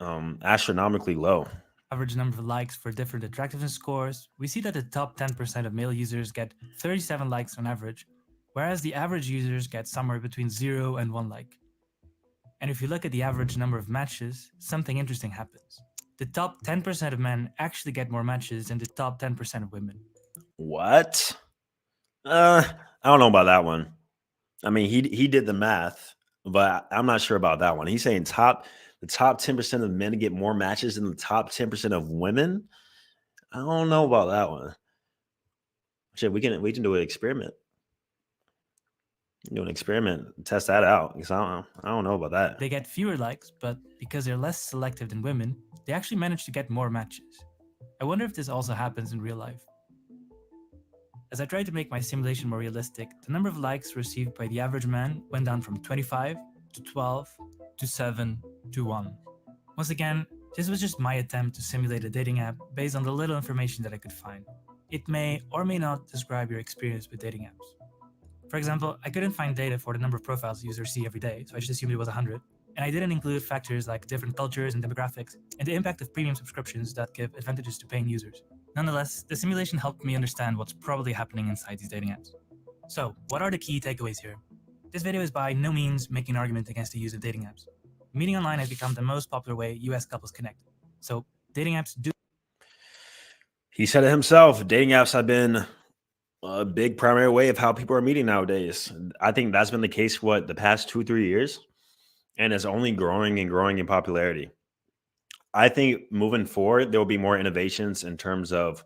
[SPEAKER 1] astronomically low.
[SPEAKER 4] average number of likes for different attractiveness scores, we see that the top 10% of male users get 37 likes on average, whereas the average users get somewhere between 0 and 1 like. And if you look at the average number of matches, something interesting happens. The top 10% of men actually get more matches than the top 10% of women.
[SPEAKER 1] What? I don't know about that one. I mean, he did the math, but I'm not sure about that one. He's saying the top 10% of men get more matches than the top 10% of women. I don't know about that one. Shit, we can do an experiment. Do an experiment, test that out. Because I don't know about that.
[SPEAKER 4] They get fewer likes, but because they're less selective than women, they actually manage to get more matches. I wonder if this also happens in real life. As I tried to make my simulation more realistic, the number of likes received by the average man went down from 25 to 12 to 7 to 1. Once again, this was just my attempt to simulate a dating app based on the little information that I could find. It may or may not describe your experience with dating apps. For example, I couldn't find data for the number of profiles users see every day, so I just assumed it was 100. And I didn't include factors like different cultures and demographics, and the impact of premium subscriptions that give advantages to paying users. Nonetheless, the simulation helped me understand what's probably happening inside these dating apps. So, what are the key takeaways here? This video is by no means making an argument against the use of dating apps. Meeting online has become the most popular way US couples connect. So, dating apps do.
[SPEAKER 1] He said it himself. Dating apps have been a big primary way of how people are meeting nowadays. I think that's been the case, the past 2-3 years? And it's only growing and growing in popularity. I think moving forward, there will be more innovations in terms of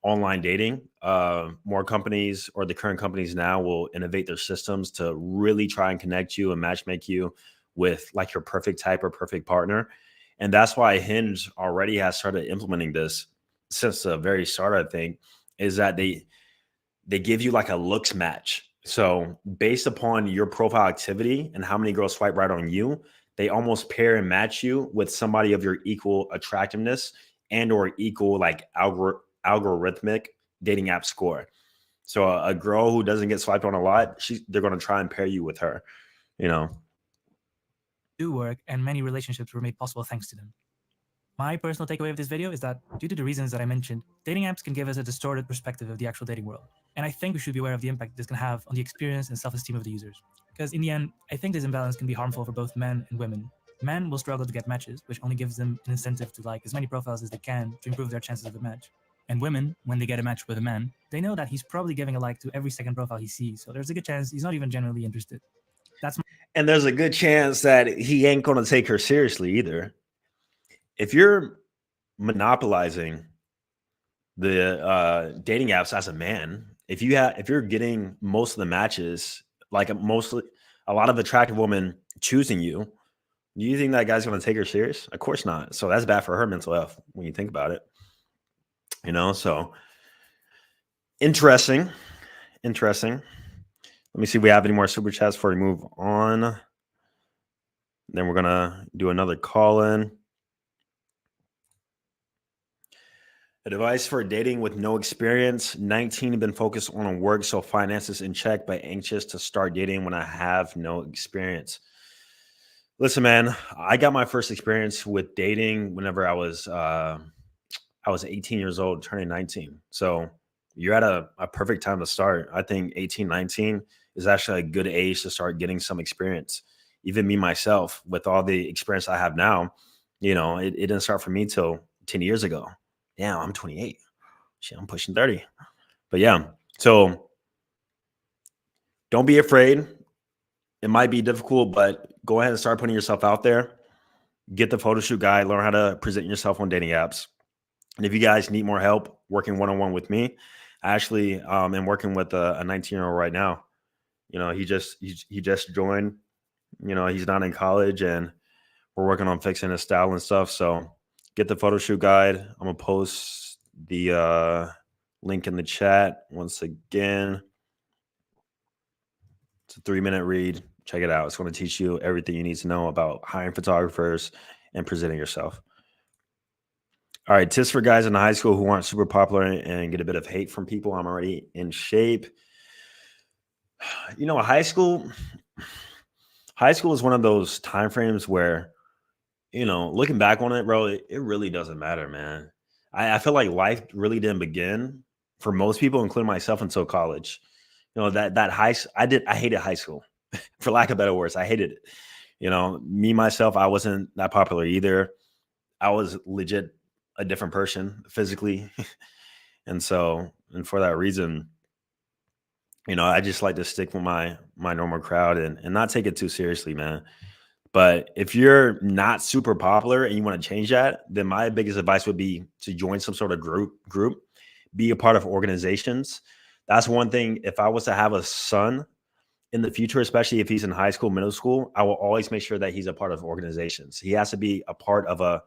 [SPEAKER 1] online dating. More companies, or the current companies now, will innovate their systems to really try and connect you and matchmake you with like your perfect type or perfect partner. And that's why Hinge already has started implementing this since the very start, I think, is that they give you like a looks match. So based upon your profile activity and how many girls swipe right on you, they almost pair and match you with somebody of your equal attractiveness and or equal like algorithmic dating app score. So a girl who doesn't get swiped on a lot, they're going to try and pair you with her, you know.
[SPEAKER 4] Do work, and many relationships were made possible thanks to them. My personal takeaway of this video is that, due to the reasons that I mentioned, dating apps can give us a distorted perspective of the actual dating world. And I think we should be aware of the impact this can have on the experience and self-esteem of the users. Because in the end, I think this imbalance can be harmful for both men and women. Men will struggle to get matches, which only gives them an incentive to like as many profiles as they can to improve their chances of a match. And women, when they get a match with a man, they know that he's probably giving a like to every second profile he sees, so there's a good chance he's not even genuinely interested.
[SPEAKER 1] And there's a good chance that he ain't going to take her seriously either. If you're monopolizing the dating apps as a man, if you're getting most of the matches, like a lot of attractive women choosing you, do you think that guy's going to take her serious? Of course not. So that's bad for her mental health when you think about it. You know, so interesting. Let me see if we have any more super chats before we move on. Then we're gonna do another call in. Advice for dating with no experience. 19, been focused on work, so finances in check, but anxious to start dating when I have no experience. Listen, man, I got my first experience with dating whenever I was 18 years old, turning 19. So you're at a perfect time to start. I think 18, 19 is actually a good age to start getting some experience. Even me, myself, with all the experience I have now, you know, it didn't start for me till 10 years ago. Yeah, I'm 28. Shit, I'm pushing 30. But yeah, so don't be afraid. It might be difficult, but go ahead and start putting yourself out there. Get the photo shoot guide, learn how to present yourself on dating apps. And if you guys need more help working one-on-one with me, I actually am working with a 19-year-old right now. You know, he just joined. You know, he's not in college, and we're working on fixing his style and stuff. So get the photo shoot guide. I'm gonna post the link in the chat once again. It's a 3-minute read. Check it out. It's going to teach you everything you need to know about hiring photographers and presenting yourself. All right, tips for guys in high school who aren't super popular and get a bit of hate from people. I'm already in shape. You know, high school is one of those time frames where, you know, looking back on it, bro, it really doesn't matter, man. I feel like life really didn't begin for most people, including myself, until college. You know, I hated high school, for lack of better words. I hated it. You know, me, myself, I wasn't that popular either. I was legit a different person physically. And for that reason, you know, I just like to stick with my normal crowd and not take it too seriously, man. But if you're not super popular and you want to change that, then my biggest advice would be to join some sort of group, be a part of organizations. That's one thing. If I was to have a son in the future, especially if he's in high school, middle school, I will always make sure that he's a part of organizations. He has to be a part of a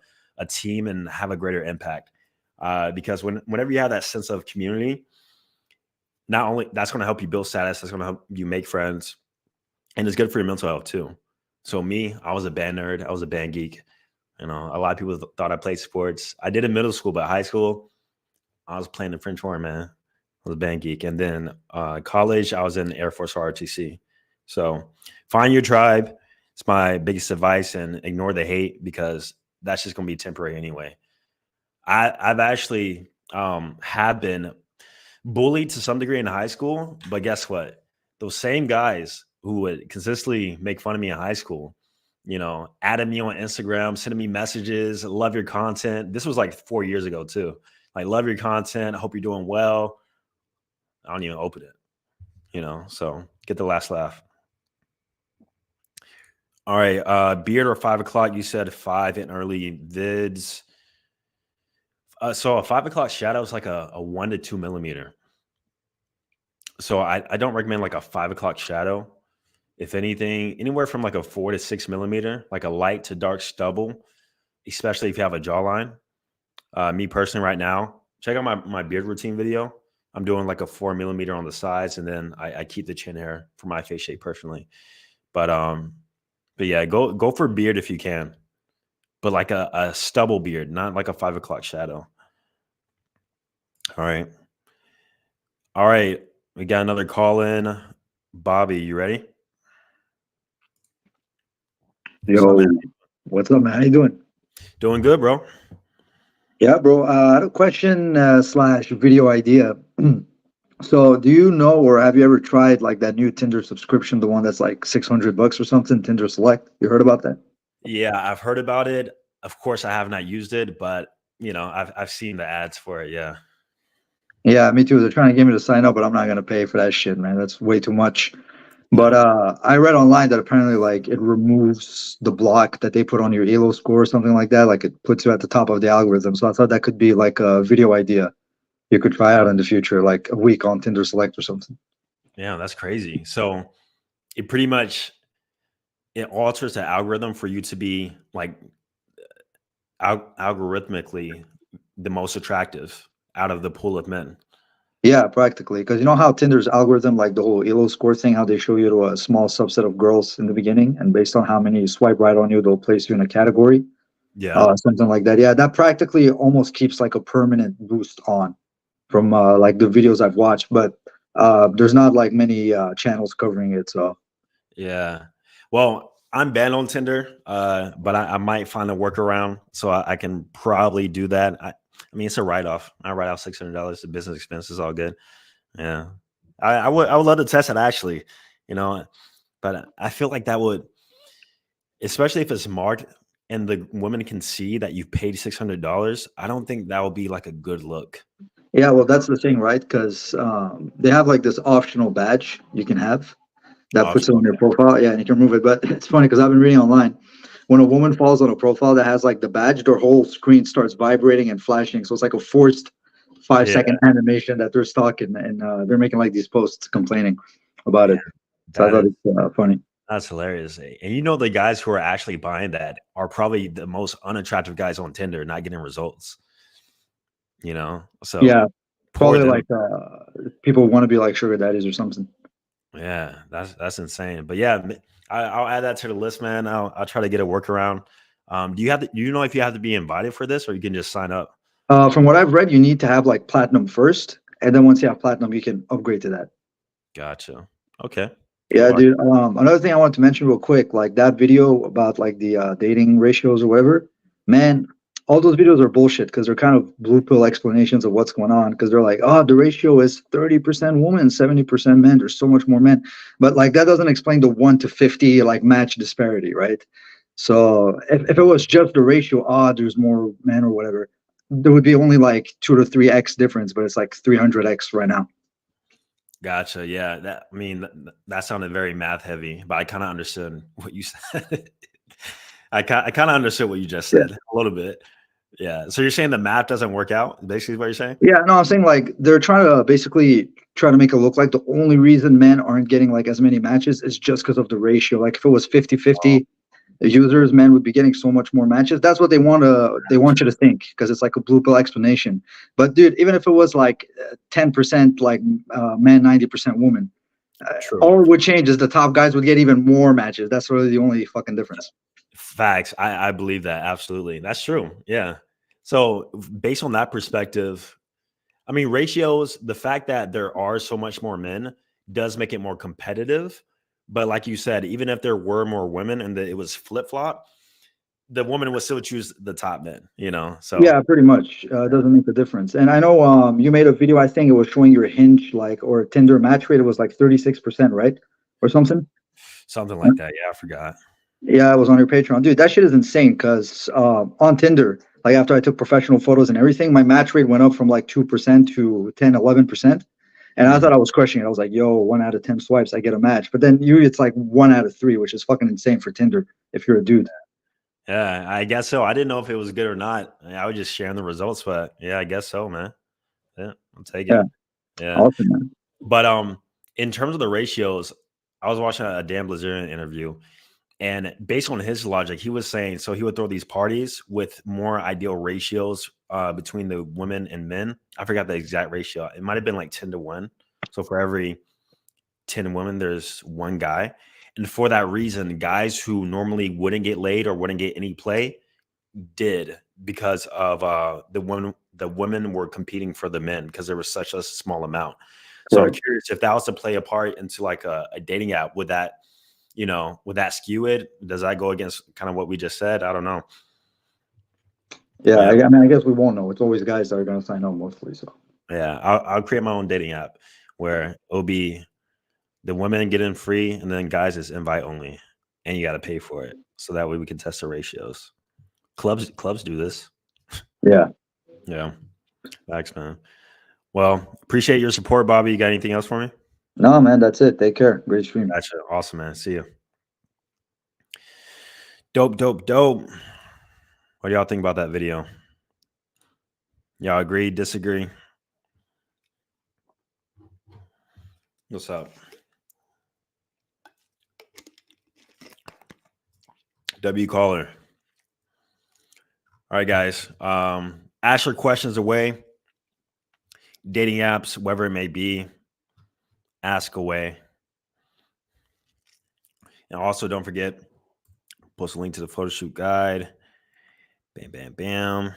[SPEAKER 1] team and have a greater impact. Because whenever you have that sense of community, not only that's going to help you build status, that's going to help you make friends, and it's good for your mental health too. So me, I was a band nerd. I was a band geek. You know, a lot of people thought I played sports. I did in middle school, but high school, I was playing the French horn, man. I was a band geek. And then college, I was in Air Force ROTC. So find your tribe. It's my biggest advice, and ignore the hate because that's just going to be temporary anyway. I've actually have been bullied to some degree in high school, but guess what? Those same guys who would consistently make fun of me in high school, you know, added me on Instagram, sending me messages, love your content. This was like 4 years ago too. Like, love your content. I hope you're doing well. I don't even open it, you know, so get the last laugh. All right. Beard or 5 o'clock? You said 5 in early vids. So a 5 o'clock shadow is like a 1 to 2 millimeter. So I don't recommend like a 5 o'clock shadow. if anything, anywhere from like a 4 to 6 millimeter, like a light to dark stubble, especially if you have a jawline. Me personally, right now, check out my beard routine video. I'm doing like a 4 millimeter on the sides, and then I keep the chin hair for my face shape personally. But yeah, go for beard if you can, but like a stubble beard, not like a 5 o'clock shadow. All right. All right. We got another call in. Bobby, you ready?
[SPEAKER 5] Yo, what's up, man? How you doing?
[SPEAKER 1] Doing good, bro.
[SPEAKER 5] Yeah, bro. I had a question slash video idea. So, do you know or have you ever tried like that new Tinder subscription, the one that's like $600 or something, Tinder Select? You heard about that?
[SPEAKER 1] Yeah, I've heard about it. Of course, I have not used it, but I've seen the ads for it. Yeah.
[SPEAKER 5] Yeah, me too. They're trying to get me to sign up, but I'm not gonna pay for that shit, man. That's way too much. But I read online that apparently like it removes the block that they put on your Elo score or something like that. Like it puts you at the top of the algorithm. So I thought that could be like a video idea you could try out in the future, like a week on Tinder Select or something.
[SPEAKER 1] Yeah, that's crazy. So it pretty much it alters the algorithm for you to be like algorithmically the most attractive out of the pool of men.
[SPEAKER 5] Yeah, practically. Because you know how Tinder's algorithm, like the whole Elo score thing, how they show you to a small subset of girls in the beginning, and based on how many you swipe right on you, they'll place you in a category.
[SPEAKER 1] Yeah.
[SPEAKER 5] Something like that. Yeah, that practically almost keeps like a permanent boost on from like the videos I've watched, but there's not like many channels covering it. So
[SPEAKER 1] Yeah. Well, I'm banned on Tinder, but I might find a workaround so I can probably do that. I mean, it's a write-off. I write off $600. The business expenses, all good. Yeah. I would love to test it actually, but I feel like that would, especially if it's marked and the women can see that you've paid $600. I don't think that would be like a good look.
[SPEAKER 5] yeah, well, that's the thing, right? Because they have like this optional badge you can have that puts it on your profile. Yeah, and you can remove it. But it's funny because I've been reading online. When a woman falls on a profile that has like the badge, their whole screen starts vibrating and flashing. So it's like a forced 5 second animation that they're stalking, and they're making like these posts complaining about it. So I thought it's funny.
[SPEAKER 1] That's hilarious. And the guys who are actually buying that are probably the most unattractive guys on Tinder, not getting results. So
[SPEAKER 5] yeah, probably
[SPEAKER 1] them.
[SPEAKER 5] like people want to be like sugar daddies or something.
[SPEAKER 1] Yeah, that's insane. But yeah, I'll add that to the list, man. I'll try to get a workaround. Do you know if you have to be invited for this, or you can just sign up?
[SPEAKER 5] From what I've read, you need to have like platinum first, and then once you have platinum, you can upgrade to that.
[SPEAKER 1] Gotcha. Okay.
[SPEAKER 5] Yeah, dude. Another thing I wanted to mention real quick, like that video about like the dating ratios or whatever, man, all those videos are bullshit because they're kind of blue pill explanations of what's going on. Because they're like, oh, the ratio is 30% women, 70% men. There's so much more men, but like that doesn't explain the 1 to 50 like match disparity, right? So if it was just the ratio, there's more men or whatever, there would be only like 2 to 3x difference, but it's like 300x right now.
[SPEAKER 1] Gotcha. Yeah. That sounded very math heavy, but I kind of understood what you said. I kind of understood what you just said a little bit. Yeah. So you're saying the math doesn't work out, basically what you're saying?
[SPEAKER 5] Yeah, no, I'm saying like they're trying to basically try to make it look like the only reason men aren't getting like as many matches is just because of the ratio. Like if it was 50-50 users, men would be getting so much more matches. That's what they want you to think, because it's like a blue pill explanation. But dude, even if it was like 10% like men, 90% women, all it would change is the top guys would get even more matches. That's really the only fucking difference.
[SPEAKER 1] Facts. I believe that. Absolutely. That's true. Yeah. So based on that perspective, I mean, ratios, the fact that there are so much more men does make it more competitive. But like you said, even if there were more women and it was flip-flop, the woman would still choose the top men, So
[SPEAKER 5] yeah, pretty much. It doesn't make a difference. And I know you made a video, I think it was showing your Hinge or Tinder match rate. It was like 36%, right? Or something?
[SPEAKER 1] Something like that. Yeah, I forgot.
[SPEAKER 5] Yeah, it was on your Patreon. Dude, that shit is insane because on Tinder, like after I took professional photos and everything, my match rate went up from like 2% to 10, 11%. And I thought I was crushing it. I was like, yo, 1 out of 10 swipes, I get a match. But then it's like 1 out of 3, which is fucking insane for Tinder if you're a dude.
[SPEAKER 1] Yeah, I guess so. I didn't know if it was good or not. I was just sharing the results, but yeah, I guess so, man. Yeah, I'll take it. Yeah.
[SPEAKER 5] Awesome, man.
[SPEAKER 1] But in terms of the ratios, I was watching a Dan Blazerian interview, and based on his logic, he was saying so he would throw these parties with more ideal ratios between the women and men. I forgot the exact ratio. It might have been like 10-1. So for every 10 women, there's one guy. And for that reason, guys who normally wouldn't get laid or wouldn't get any play did because of the women were competing for the men because there was such a small amount. So I'm
[SPEAKER 5] Correct.
[SPEAKER 1] curious if that was to play a part into like a dating app, would that, would that skew it? Does that go against kind of what we just said? I don't know.
[SPEAKER 5] Yeah,
[SPEAKER 1] Yeah.
[SPEAKER 5] I mean, I guess we won't know. It's always guys that are going to sign up mostly. So
[SPEAKER 1] Yeah. I'll create my own dating app where it'll be the women get in free and then guys is invite only and you got to pay for it. So that way we can test the ratios. Clubs do this.
[SPEAKER 5] yeah,
[SPEAKER 1] Yeah. Thanks, man. Well, appreciate your support, Bobby. You got anything else for me?
[SPEAKER 5] no, man, that's it. Take care. Great stream.
[SPEAKER 1] Gotcha. Awesome, man. See you. Dope. What do y'all think about that video? Y'all agree, disagree? What's up? W caller. All right, guys. Ask your questions away. Dating apps, whatever it may be, ask away. And also, don't forget, post a link to the photo shoot guide. Bam, bam, bam.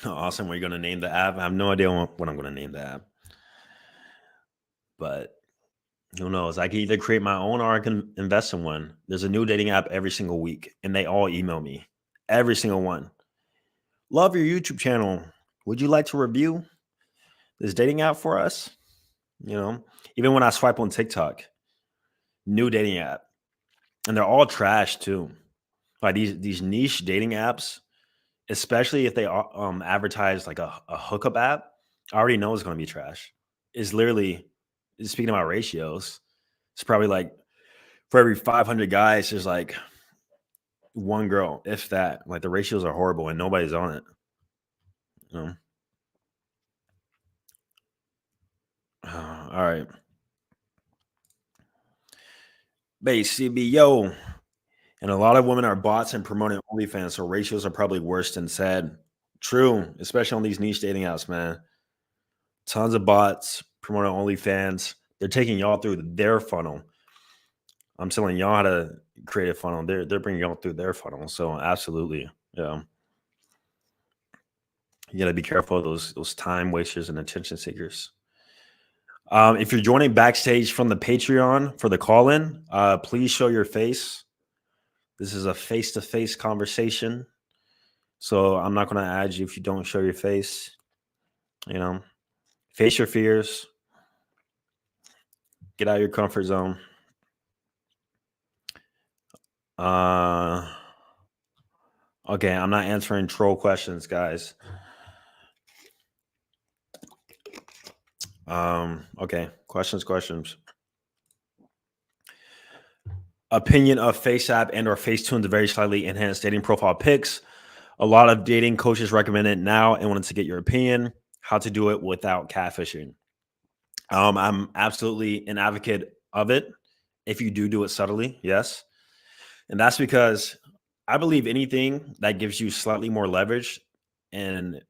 [SPEAKER 1] Awesome. We're going to name the app. I have no idea what I'm going to name the app. But who knows? I can either create my own or I can invest in one. There's a new dating app every single week, and they all email me. Every single one. Love your YouTube channel. Would you like to review this dating app for us? Even when I swipe on TikTok, new dating app. And they're all trash too. Like these niche dating apps, especially if they advertise like a hookup app, I already know it's going to be trash. It's literally, speaking about ratios, it's probably like for every 500 guys, there's like one girl, if that. Like the ratios are horrible and nobody's on it. All right. Base CBO. And a lot of women are bots and promoting OnlyFans, so ratios are probably worse than said. True, especially on these niche dating apps, man. Tons of bots promoting OnlyFans. They're taking y'all through their funnel. I'm telling y'all how to create a funnel. They're bringing y'all through their funnel. So absolutely, yeah. You gotta be careful of those time wasters and attention seekers. If you're joining backstage from the Patreon for the call-in, please show your face. This is a face-to-face conversation. So I'm not going to add you if you don't show your face. Face your fears. Get out of your comfort zone. Okay, I'm not answering troll questions, guys. Okay, questions. Opinion of FaceApp and or Facetune to very slightly enhanced dating profile pics. A lot of dating coaches recommend it now and wanted to get your opinion. How to do it without catfishing. I'm absolutely an advocate of it. If you do it subtly, yes. And that's because I believe anything that gives you slightly more leverage and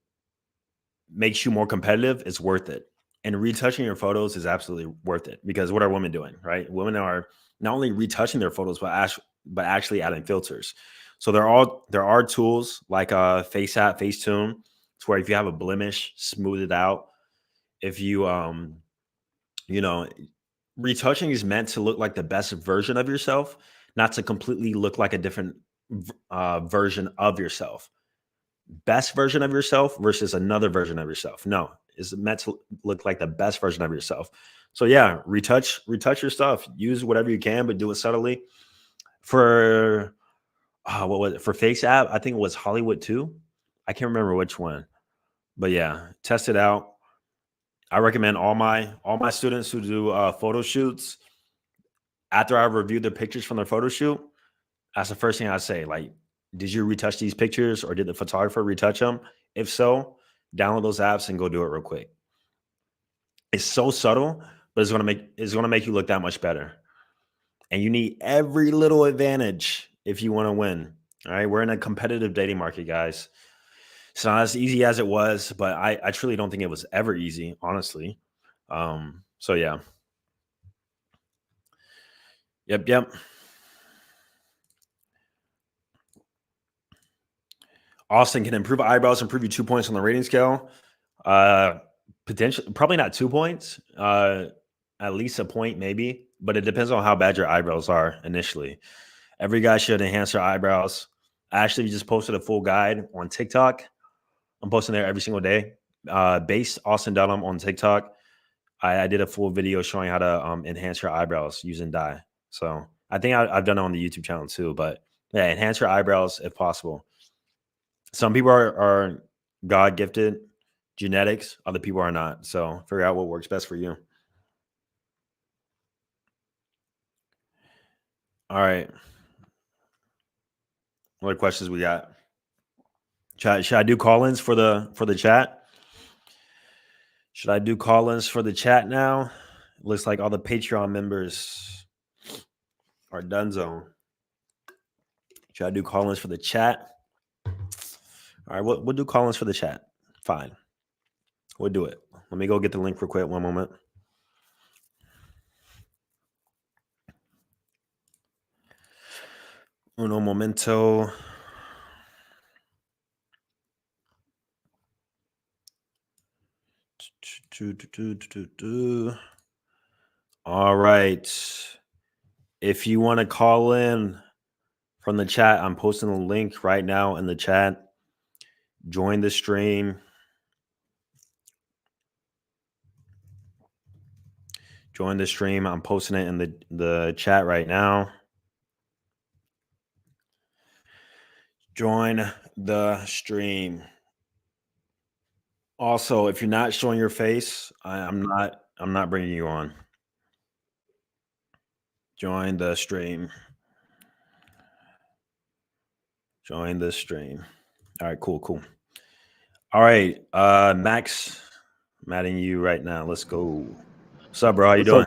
[SPEAKER 1] makes you more competitive is worth it. And retouching your photos is absolutely worth it because what are women doing, right? Women are not only retouching their photos, but actually adding filters. So there are tools like FaceApp, Facetune, to where if you have a blemish, smooth it out. If you retouching is meant to look like the best version of yourself, not to completely look like a different version of yourself. Best version of yourself versus another version of yourself. No, it's meant to look like the best version of yourself. So yeah, retouch your stuff. Use whatever you can, but do it subtly. For what was it? For FaceApp, I think it was Hollywood 2. I can't remember which one. But yeah, test it out. I recommend all my students who do photo shoots, after I review their pictures from their photo shoot, that's the first thing I say. Like, did you retouch these pictures or did the photographer retouch them? If so, download those apps and go do it real quick. It's so subtle, but it's gonna make you look that much better. And you need every little advantage if you want to win. All right, we're in a competitive dating market, guys. It's not as easy as it was, but I truly don't think it was ever easy, honestly. So yeah. Yep. Austin can improve eyebrows, improve you 2 points on the rating scale. Potentially, probably not 2 points. At least a point, maybe. But it depends on how bad your eyebrows are initially. Every guy should enhance their eyebrows. I actually just posted a full guide on TikTok. I'm posting there every single day. Base Austin Dunham on TikTok. I did a full video showing how to enhance your eyebrows using dye. So I think I've done it on the YouTube channel too. But yeah, enhance your eyebrows if possible. Some people are God gifted genetics, other people are not. So figure out what works best for you. All right. What questions we got? Should I do call-ins for the chat? Should I do call-ins for the chat now? It looks like all the Patreon members are donezo. Should I do call-ins for the chat? All right, we'll do call-ins for the chat. Fine. We'll do it. Let me go get the link real quick. One moment. Uno momento. All right. If you want to call in from the chat, I'm posting a link right now in the chat. Join the stream. Join the stream. I'm posting it in the chat right now. Join the stream. Also, if you're not showing your face, I'm not bringing you on. Join the stream. Join the stream. All right, cool. All right, Max, I'm adding you right now. Let's go. What's up, bro? How you doing?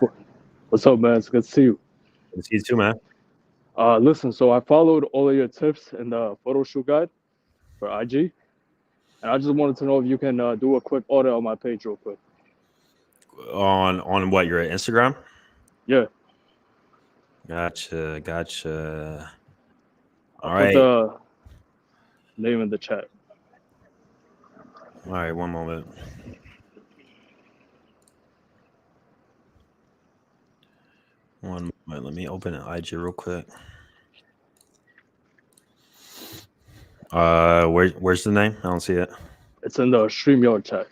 [SPEAKER 6] What's up, man? It's good to see you.
[SPEAKER 1] Good to see you too, man.
[SPEAKER 6] Listen, so I followed all of your tips in the photo shoot guide for IG, and I just wanted to know if you can do a quick audit on my page real quick.
[SPEAKER 1] On what? Your Instagram?
[SPEAKER 6] Yeah.
[SPEAKER 1] Gotcha. All
[SPEAKER 6] I'll
[SPEAKER 1] right.
[SPEAKER 6] put the name in the chat.
[SPEAKER 1] All right, one moment. One moment. Let me open an IG real quick. Where's the name? I don't see it.
[SPEAKER 6] It's in the StreamYard chat.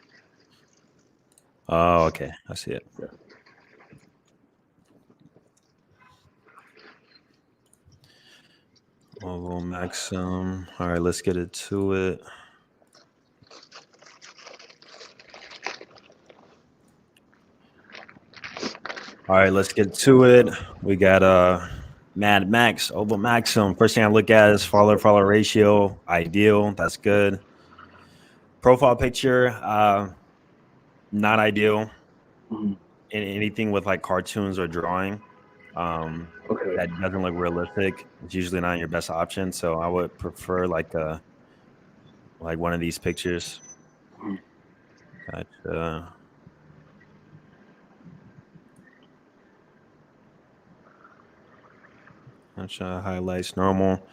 [SPEAKER 1] Oh, okay. I see it.
[SPEAKER 6] Yeah.
[SPEAKER 1] Ovo Maxim. All right, let's get it to it. All right, let's get to it. We got Mad Max, Ovo Maxim. First thing I look at is follower ratio. Ideal. That's good. Profile picture, not ideal.
[SPEAKER 6] Mm-hmm.
[SPEAKER 1] Anything with like cartoons or drawing.
[SPEAKER 6] Okay.
[SPEAKER 1] That doesn't look realistic. It's usually not your best option. So I would prefer like one of these pictures. Gotcha. Gotcha. Highlights normal.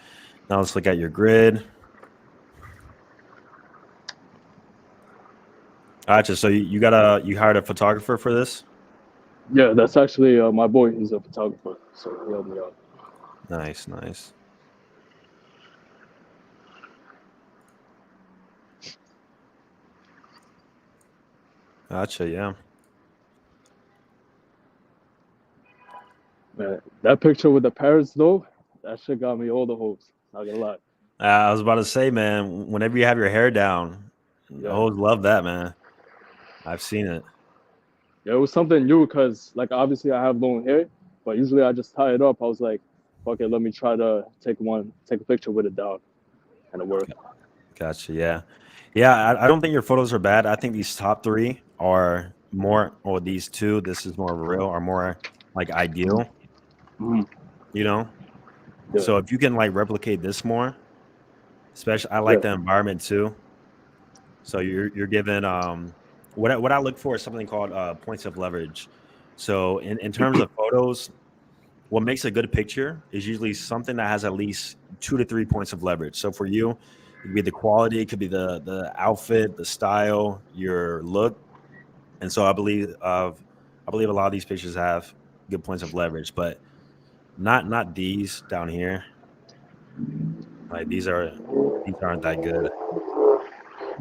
[SPEAKER 1] Now let's look at your grid. Gotcha. So you hired a photographer for this?
[SPEAKER 6] Yeah, that's actually my boy. He's a photographer, so he helped me out.
[SPEAKER 1] Nice. Gotcha. Yeah.
[SPEAKER 6] Man, that picture with the parrots though, that shit got me all the hopes. Not gonna lie.
[SPEAKER 1] I was about to say, man, whenever you have your hair down,
[SPEAKER 6] Yeah.
[SPEAKER 1] I always love that, man. I've seen it.
[SPEAKER 6] Yeah, it was something new because, like, obviously I have long hair, but usually I just tie it up. I was like, fuck it, let me try to take a picture with it down, and it worked.
[SPEAKER 1] Gotcha. Yeah. I don't think your photos are bad. I think these top three are more, or these two, this is more real, are more like ideal,
[SPEAKER 6] Mhm.
[SPEAKER 1] you know?
[SPEAKER 6] Yeah.
[SPEAKER 1] So if you can like replicate this more, especially I like
[SPEAKER 6] Yeah.
[SPEAKER 1] the environment too. So you're given what I look for is something called points of leverage. So in terms of photos, what makes a good picture is usually something that has at least 2 to 3 points of leverage. So for you, it could be the quality, it could be the outfit, the style, your look. And so I believe a lot of these pictures have good points of leverage, but not these down here. Like these aren't that good.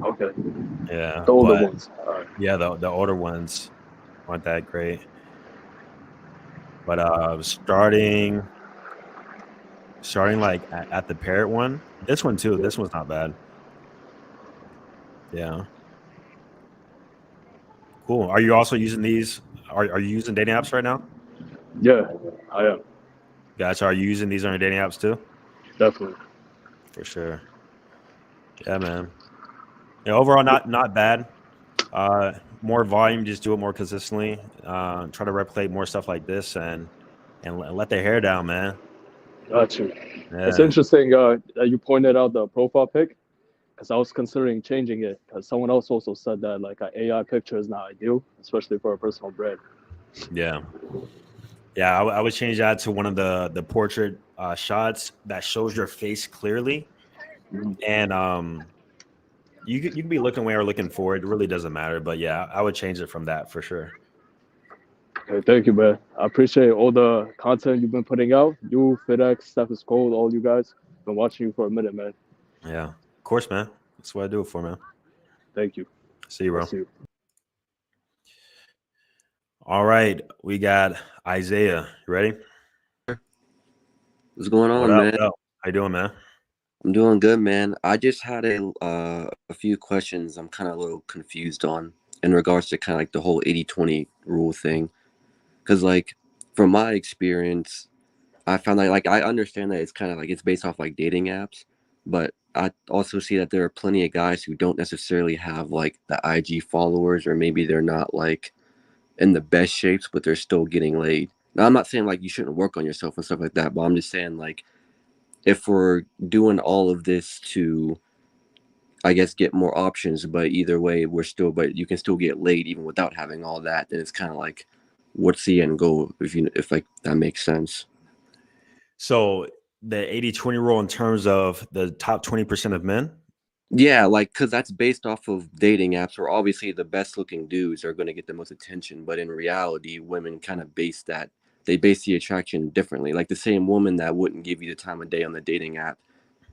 [SPEAKER 6] Okay.
[SPEAKER 1] Yeah,
[SPEAKER 6] The older
[SPEAKER 1] but
[SPEAKER 6] ones. All right.
[SPEAKER 1] yeah, the older ones aren't that great. But starting like at the parrot one, this one too. This one's not bad. Yeah, cool. Are you also using these? Are you using dating apps right now?
[SPEAKER 6] Yeah, I am
[SPEAKER 1] Guys, are you using these on your dating apps too?
[SPEAKER 6] definitely.
[SPEAKER 1] For sure. Yeah, man. Yeah, overall, not bad. More volume, just do it more consistently. Try to replicate more stuff like this, and let their hair down, man.
[SPEAKER 6] Got you. It's
[SPEAKER 1] Yeah,
[SPEAKER 6] interesting that you pointed out the profile pic because I was considering changing it because someone else also said that like an AI picture is not ideal, especially for a personal brand.
[SPEAKER 1] yeah, yeah. I would change that to one of the portrait shots that shows your face clearly,
[SPEAKER 6] Mhm.
[SPEAKER 1] and you can be looking away or looking forward. It really doesn't matter. But yeah, I would change it from that for sure.
[SPEAKER 6] Okay, thank you, man. I appreciate all the content you've been putting out. You, FitX, Status Cold, all you guys. Been watching you for a minute, man.
[SPEAKER 1] Yeah, of course, man. That's what I do it for, man.
[SPEAKER 6] Thank you.
[SPEAKER 1] See you,
[SPEAKER 6] I'll
[SPEAKER 1] bro.
[SPEAKER 6] see you.
[SPEAKER 1] All right, we got Isaiah. You ready?
[SPEAKER 7] What's going
[SPEAKER 1] What
[SPEAKER 7] on,
[SPEAKER 1] up?
[SPEAKER 7] man?
[SPEAKER 1] What up? How you doing, man?
[SPEAKER 7] I'm doing good, man. I just had a few questions I'm kind of a little confused on in regards to kind of like the whole 80/20 rule thing. Because like from my experience, I found that like I understand that it's kind of like it's based off like dating apps, but I also see that there are plenty of guys who don't necessarily have like the IG followers, or maybe they're not like in the best shapes, but they're still getting laid. Now, I'm not saying like you shouldn't work on yourself and stuff like that, but I'm just saying like if we're doing all of this to, I guess, get more options, but either way but you can still get laid even without having all that, then it's kind of like what's the end goal, if like that makes sense.
[SPEAKER 1] So the 80/20 rule in terms of the top 20% of men.
[SPEAKER 7] Yeah, like because that's based off of dating apps where obviously the best looking dudes are going to get the most attention, but in reality women kind of they base the attraction differently. Like the same woman that wouldn't give you the time of day on the dating app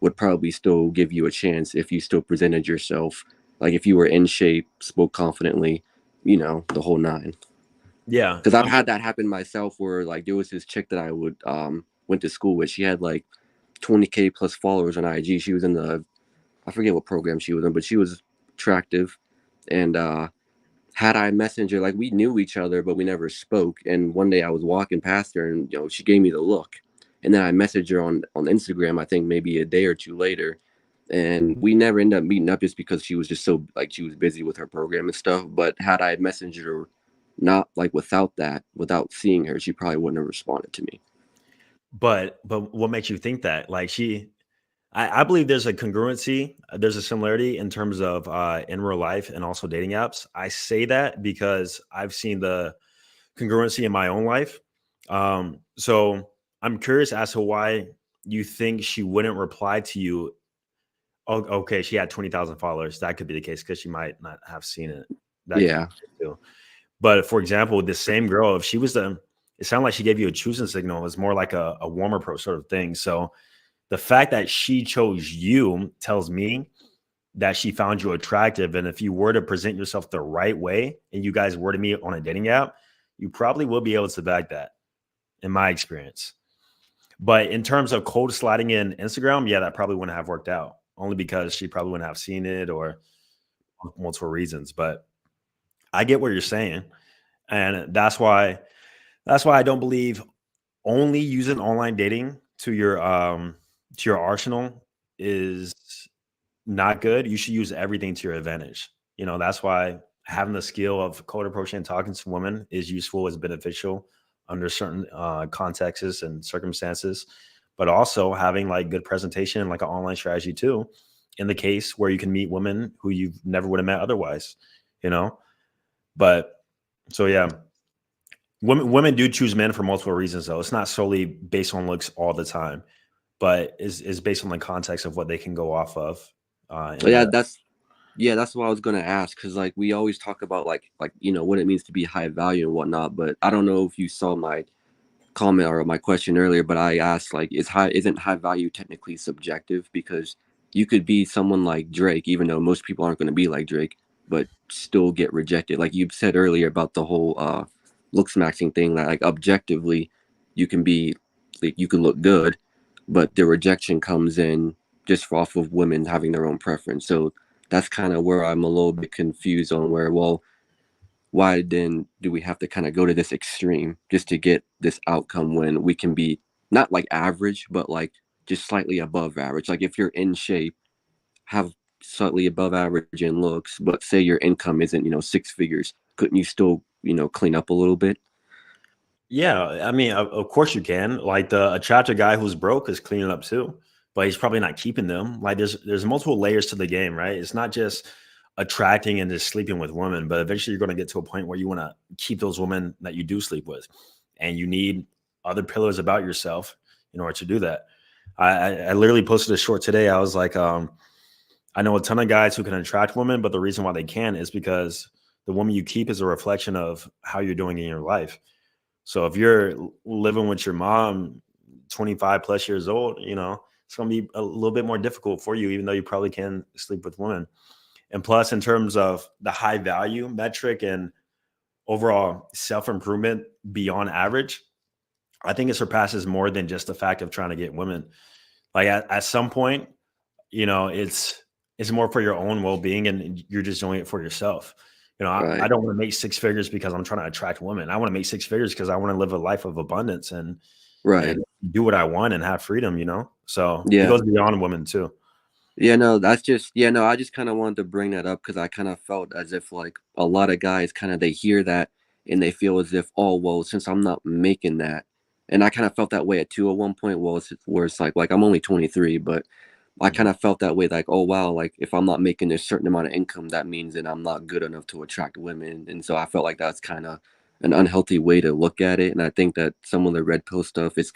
[SPEAKER 7] would probably still give you a chance if you still presented yourself, like if you were in shape, spoke confidently, the whole nine.
[SPEAKER 1] Yeah.
[SPEAKER 7] Because I've had that happen myself where like there was this chick that I would went to school with. She had like 20K plus followers on IG. She was in I forget what program she was in, but she was attractive. And had I messaged her, like we knew each other, but we never spoke. And one day I was walking past her and, she gave me the look. And then I messaged her on Instagram, I think maybe a day or two later. And we never ended up meeting up just because she was just so, like, she was busy with her program and stuff. But had I messaged her not like without seeing her, she probably wouldn't have responded to me.
[SPEAKER 1] But what makes you think that? Like I believe there's a congruency, there's a similarity in terms of in real life and also dating apps. I say that because I've seen the congruency in my own life. So I'm curious as to why you think she wouldn't reply to you. Oh, okay, she had 20,000 followers. That could be the case because she might not have seen it. That could be
[SPEAKER 7] Yeah.
[SPEAKER 1] the case too. But for example, the same girl, if she was it sounded like she gave you a choosing signal. It was more like a warmer pro sort of thing. So the fact that she chose you tells me that she found you attractive. And if you were to present yourself the right way and you guys were to meet on a dating app, you probably will be able to back that, in my experience. But in terms of cold sliding in Instagram, yeah, that probably wouldn't have worked out, only because she probably wouldn't have seen it or multiple reasons. But I get what you're saying. And that's why I don't believe only using online dating to your arsenal is not good. You should use everything to your advantage. That's why having the skill of cold approaching and talking to women is useful, is beneficial under certain contexts and circumstances, but also having like good presentation and like an online strategy too, in the case where you can meet women who you never would have met otherwise, you know. But so yeah, women do choose men for multiple reasons though. It's not solely based on looks all the time, but is based on the context of what they can go off of.
[SPEAKER 7] So yeah, that's what I was gonna ask, because like we always talk about like what it means to be high value and whatnot, but I don't know if you saw my comment or my question earlier, but I asked like, isn't high value technically subjective? Because you could be someone like Drake, even though most people aren't going to be like Drake, but still get rejected. Like you said earlier about the whole looks maxing thing, that like objectively you can be like, you can look good, but the rejection comes in just off of women having their own preference. So that's kind of where I'm a little bit confused on where, well, why then do we have to kind of go to this extreme just to get this outcome when we can be not like average, but like just slightly above average? Like if you're in shape, have slightly above average in looks, but say your income isn't, 6 figures, couldn't you still, clean up a little bit?
[SPEAKER 1] Yeah, I mean, of course you can. Like the attractive guy who's broke is cleaning up too, but he's probably not keeping them. Like there's multiple layers to the game, right? It's not just attracting and just sleeping with women, but eventually you're going to get to a point where you want to keep those women that you do sleep with, and you need other pillars about yourself in order to do that. I literally posted a short today. I was like, I know a ton of guys who can attract women, but the reason why they can is because the woman you keep is a reflection of how you're doing in your life. So if you're living with your mom, 25 plus years old, it's going to be a little bit more difficult for you, even though you probably can sleep with women. And plus, in terms of the high value metric and overall self-improvement beyond average, I think it surpasses more than just the fact of trying to get women. Like at some point, it's more for your own well-being, and you're just doing it for yourself.
[SPEAKER 7] Right.
[SPEAKER 1] I don't want to make 6 figures because I'm trying to attract women. I want to make 6 figures because I want to live a life of abundance and do what I want and have freedom, So it goes beyond women too.
[SPEAKER 7] Yeah, no, I just kind of wanted to bring that up because I kind of felt as if like a lot of guys they hear that and they feel as if, oh, well, since I'm not making that. And I kind of felt that way at one point, where it's like I'm only 23, but I kind of felt that way, like, oh, wow, like if I'm not making a certain amount of income, that means that I'm not good enough to attract women. And so I felt like that's kind of an unhealthy way to look at it. And I think that some of the red pill stuff is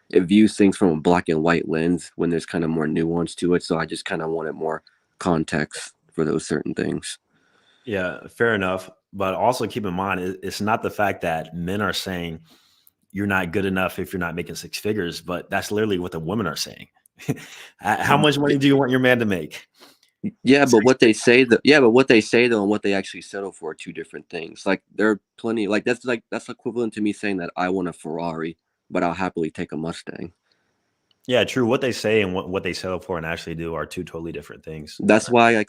[SPEAKER 7] it views things from a black and white lens when there's kind of more nuance to it. So I just kind of wanted more context for those certain things.
[SPEAKER 1] Yeah, fair enough. But also keep in mind, it's not the fact that men are saying you're not good enough if you're not making 6 figures, but that's literally what the women are saying. How much money do you want your man to make?
[SPEAKER 7] Yeah, but what they say though, and what they actually settle for are two different things. Like there are plenty, that's equivalent to me saying that I want a Ferrari, but I'll happily take a Mustang.
[SPEAKER 1] Yeah, true. What they say and what they settle for and actually do are two totally different things.
[SPEAKER 7] That's why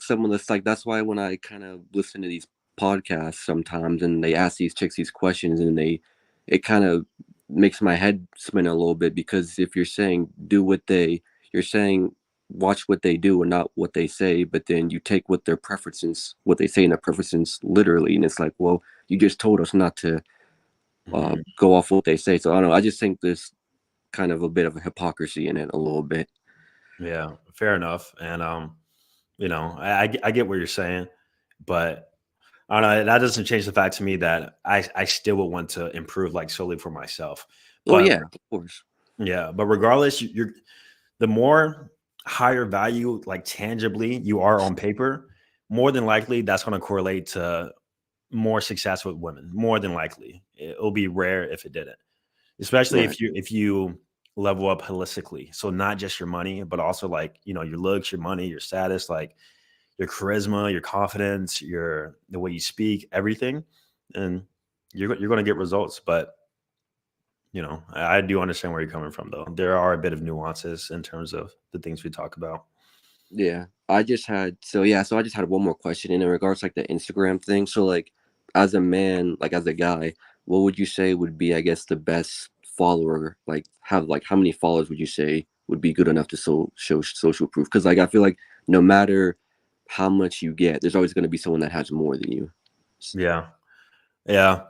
[SPEAKER 7] that's why when I kind of listen to these podcasts sometimes and they ask these chicks these questions and it kind of makes my head spin a little bit, because if you're saying you're saying watch what they do and not what they say, but then you take what they say in their preferences literally, and it's like, well, you just told us not to go off what they say. So I don't know, I just think there's kind of a bit of a hypocrisy in it a little bit.
[SPEAKER 1] Yeah, fair enough. And I get what you're saying, but I don't know, that doesn't change the fact to me that I still would want to improve, like solely for myself.
[SPEAKER 7] But, yeah, of course.
[SPEAKER 1] Yeah, but regardless, you're the more higher value, like tangibly, you are on paper, more than likely that's going to correlate to more success with women. More than likely, it'll be rare if it didn't, especially if you level up holistically. So not just your money, but also like your looks, your money, your status, like your charisma, your confidence, the way you speak, everything, and you're going to get results. But I do understand where you're coming from, though. There are a bit of nuances in terms of the things we talk about.
[SPEAKER 7] Yeah, I just had one more question in regards to like the Instagram thing. So like as a man, like as a guy, what would you say would be, I guess, the best follower? Like how many followers would you say would be good enough to show social proof? Because like I feel like no matter how much you get, there's always going to be someone that has more than you.
[SPEAKER 1] Yeah. Yeah.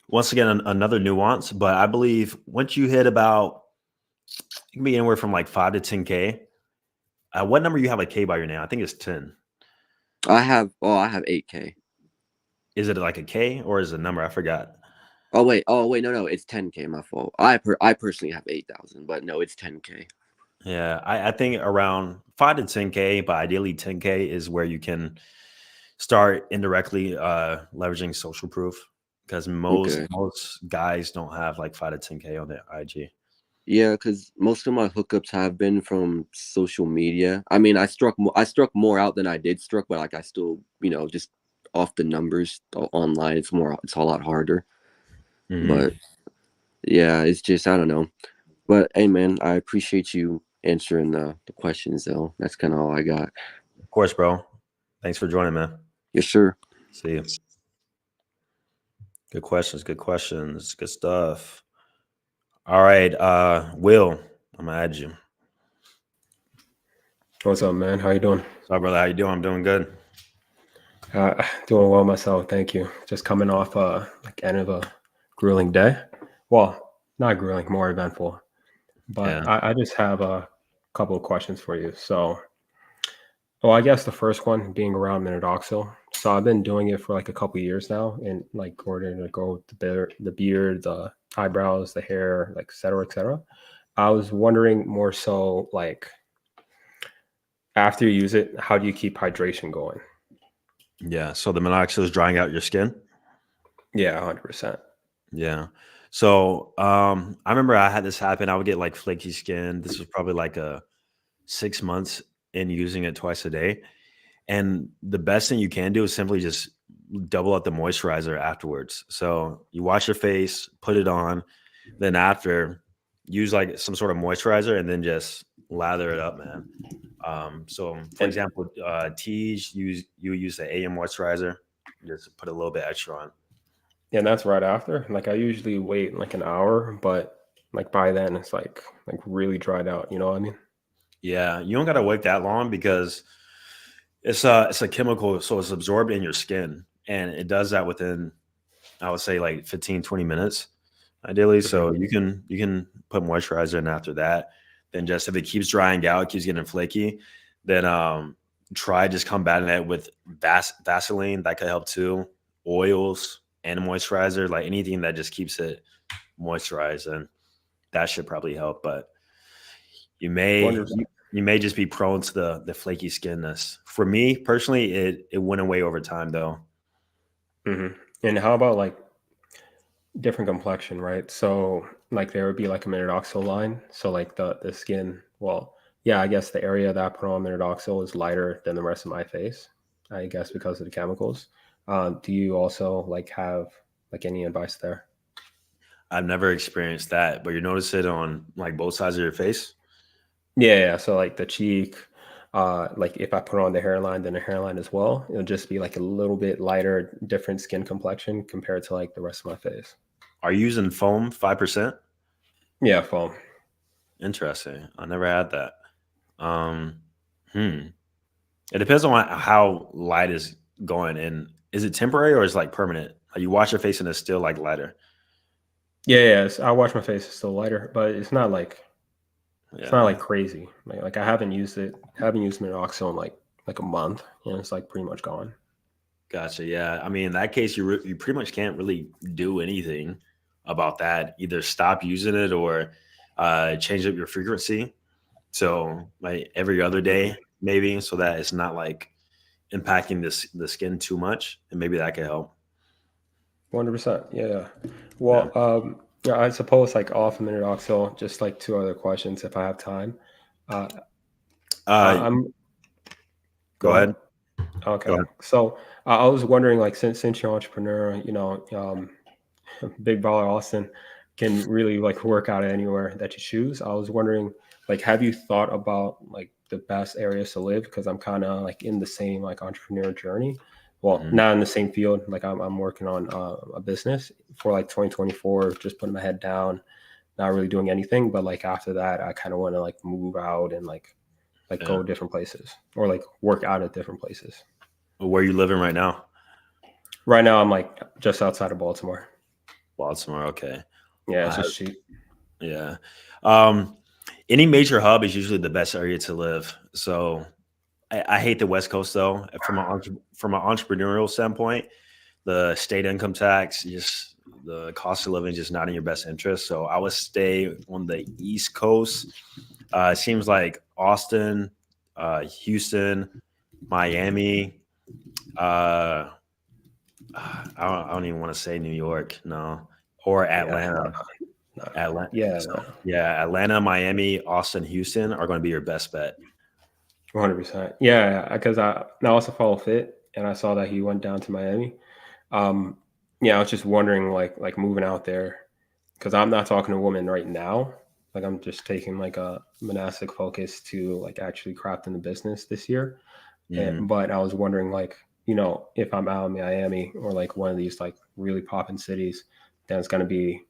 [SPEAKER 1] Once again, another nuance, but I believe once you hit about, it can be anywhere from like 5 to 10K. What number you have a K by your name? I think it's 10.
[SPEAKER 7] I have 8K.
[SPEAKER 1] Is it like a K or is it a number? I forgot.
[SPEAKER 7] Oh wait, no, it's 10K. My fault. I personally have 8,000, but no, it's 10K.
[SPEAKER 1] Yeah, I think around 5 to 10K, but ideally 10K is where you can start indirectly leveraging social proof, because most guys don't have like 5 to 10K on their IG.
[SPEAKER 7] Yeah, because most of my hookups have been from social media. I mean, I struck more out than I did struck, but like I still, just off the numbers online, it's a lot harder.
[SPEAKER 1] Mhm.
[SPEAKER 7] But yeah, it's just, I don't know. But hey, man, I appreciate you answering the questions, though. That's kind of all I got.
[SPEAKER 1] Of course, bro. Thanks for joining, man.
[SPEAKER 7] Yes, sir.
[SPEAKER 1] See you. Good questions. Good stuff. All right, Will, I'm gonna add you.
[SPEAKER 8] What's up, man? How you doing?
[SPEAKER 1] Sorry, brother. How you doing? I'm doing good.
[SPEAKER 8] Doing well myself, thank you. Just coming off like end of a grueling day. Well, not grueling, more eventful. But
[SPEAKER 1] Yeah.
[SPEAKER 8] I just have a couple of questions for you. So, I guess the first one being around minoxidil. So I've been doing it for like a couple of years now, and like ordering to grow the beard, the eyebrows, the hair, like et cetera, et cetera. I was wondering more so like after you use it, how do you keep hydration going?
[SPEAKER 1] Yeah. So the minoxidil is drying out your skin.
[SPEAKER 8] Yeah, 100%.
[SPEAKER 1] Yeah. So I remember I had this happen. I would get like flaky skin. This was probably like 6 months in using it twice a day. And the best thing you can do is simply just double up the moisturizer afterwards. So you wash your face, put it on, then after use like some sort of moisturizer and then just lather it up, man. So for example, teas, you use the AM moisturizer, just put a little bit extra on.
[SPEAKER 8] Yeah, and that's right after. Like I usually wait like an hour, but like by then it's like really dried out. You know what I mean?
[SPEAKER 1] Yeah, you don't gotta wait that long because it's a chemical, so it's absorbed in your skin, and it does that within, I would say, like 15, 20 minutes, ideally. So you can put moisturizer in after that. Then just if it keeps drying out, it keeps getting flaky, then try just combating it with Vaseline. That could help too. Oils and a moisturizer, like anything that just keeps it moisturized, and that should probably help. But you may just be prone to the flaky skinness. For me personally, it went away over time though.
[SPEAKER 8] Mm-hmm. And how about like different complexion, right? So like there would be like a minoxidil line. So like the skin, well, yeah, I guess the area that I put on minoxidil is lighter than the rest of my face, I guess because of the chemicals. Do you also like have like any advice there?
[SPEAKER 1] I've never experienced that, but you notice it on like both sides of your face.
[SPEAKER 8] Yeah. So like the cheek, like if I put on the hairline, then the hairline as well, it'll just be like a little bit lighter, different skin complexion compared to like the rest of my face.
[SPEAKER 1] Are you using foam 5%?
[SPEAKER 8] Yeah, foam.
[SPEAKER 1] Interesting. I never had that. It depends on how light is going, and is it temporary or is it like permanent? Like you wash your face and it's still like lighter.
[SPEAKER 8] Yeah. I wash my face; it's still lighter, but it's not like it's not
[SPEAKER 1] Yeah.
[SPEAKER 8] like crazy. Like I haven't used minoxidil in like a month, and it's like pretty much gone.
[SPEAKER 1] Gotcha. Yeah. I mean, in that case, you pretty much can't really do anything about that. Either stop using it or change up your frequency. So like every other day, maybe, so that it's not like impacting the skin too much, and maybe that could help.
[SPEAKER 8] 100%. Yeah.
[SPEAKER 1] Yeah.
[SPEAKER 8] Well, yeah, I suppose like off of minoxidil, just like two other questions if I have time. Uh, I'm
[SPEAKER 1] Go ahead.
[SPEAKER 8] Okay.
[SPEAKER 1] Go ahead.
[SPEAKER 8] So I was wondering, like, since you're an entrepreneur, Big Baller Austin can really like work out anywhere that you choose. I was wondering, like, have you thought about like the best areas to live? Because I'm kind of like in the same like entrepreneur journey. Well,
[SPEAKER 1] Mhm.
[SPEAKER 8] not in the same field. Like I'm working on a business for like 2024, just putting my head down, not really doing anything. But like after that, I kind of want to like move out and like like
[SPEAKER 1] Yeah.
[SPEAKER 8] go different places or like work out at different places.
[SPEAKER 1] Where you living right now?
[SPEAKER 8] Right now, I'm like just outside of Baltimore.
[SPEAKER 1] Baltimore. Okay.
[SPEAKER 8] Yeah, it's
[SPEAKER 1] I,
[SPEAKER 8] just cheap.
[SPEAKER 1] yeah. Um, any major hub is usually the best area to live. So I hate the West Coast though. From an entrepreneurial standpoint, the state income tax, just the cost of living, just not in your best interest. So I would stay on the East Coast. It seems like Austin, Houston, Miami. Uh, I don't even want to say New York, no, or
[SPEAKER 8] Yeah,
[SPEAKER 1] Atlanta.
[SPEAKER 8] no.
[SPEAKER 1] Atlanta.
[SPEAKER 8] Yeah,
[SPEAKER 1] So, yeah, Atlanta, Miami, Austin, Houston are going to be your best bet.
[SPEAKER 8] 100%. Yeah, because I also follow Fit, and I saw that he went down to Miami. Yeah, I was just wondering, like moving out there, because I'm not talking to a woman right now. Like I'm just taking like a monastic focus to like actually crafting the business this year.
[SPEAKER 1] Mhm.
[SPEAKER 8] But I was wondering, like, if I'm out in Miami or like one of these like really popping cities, then it's gonna be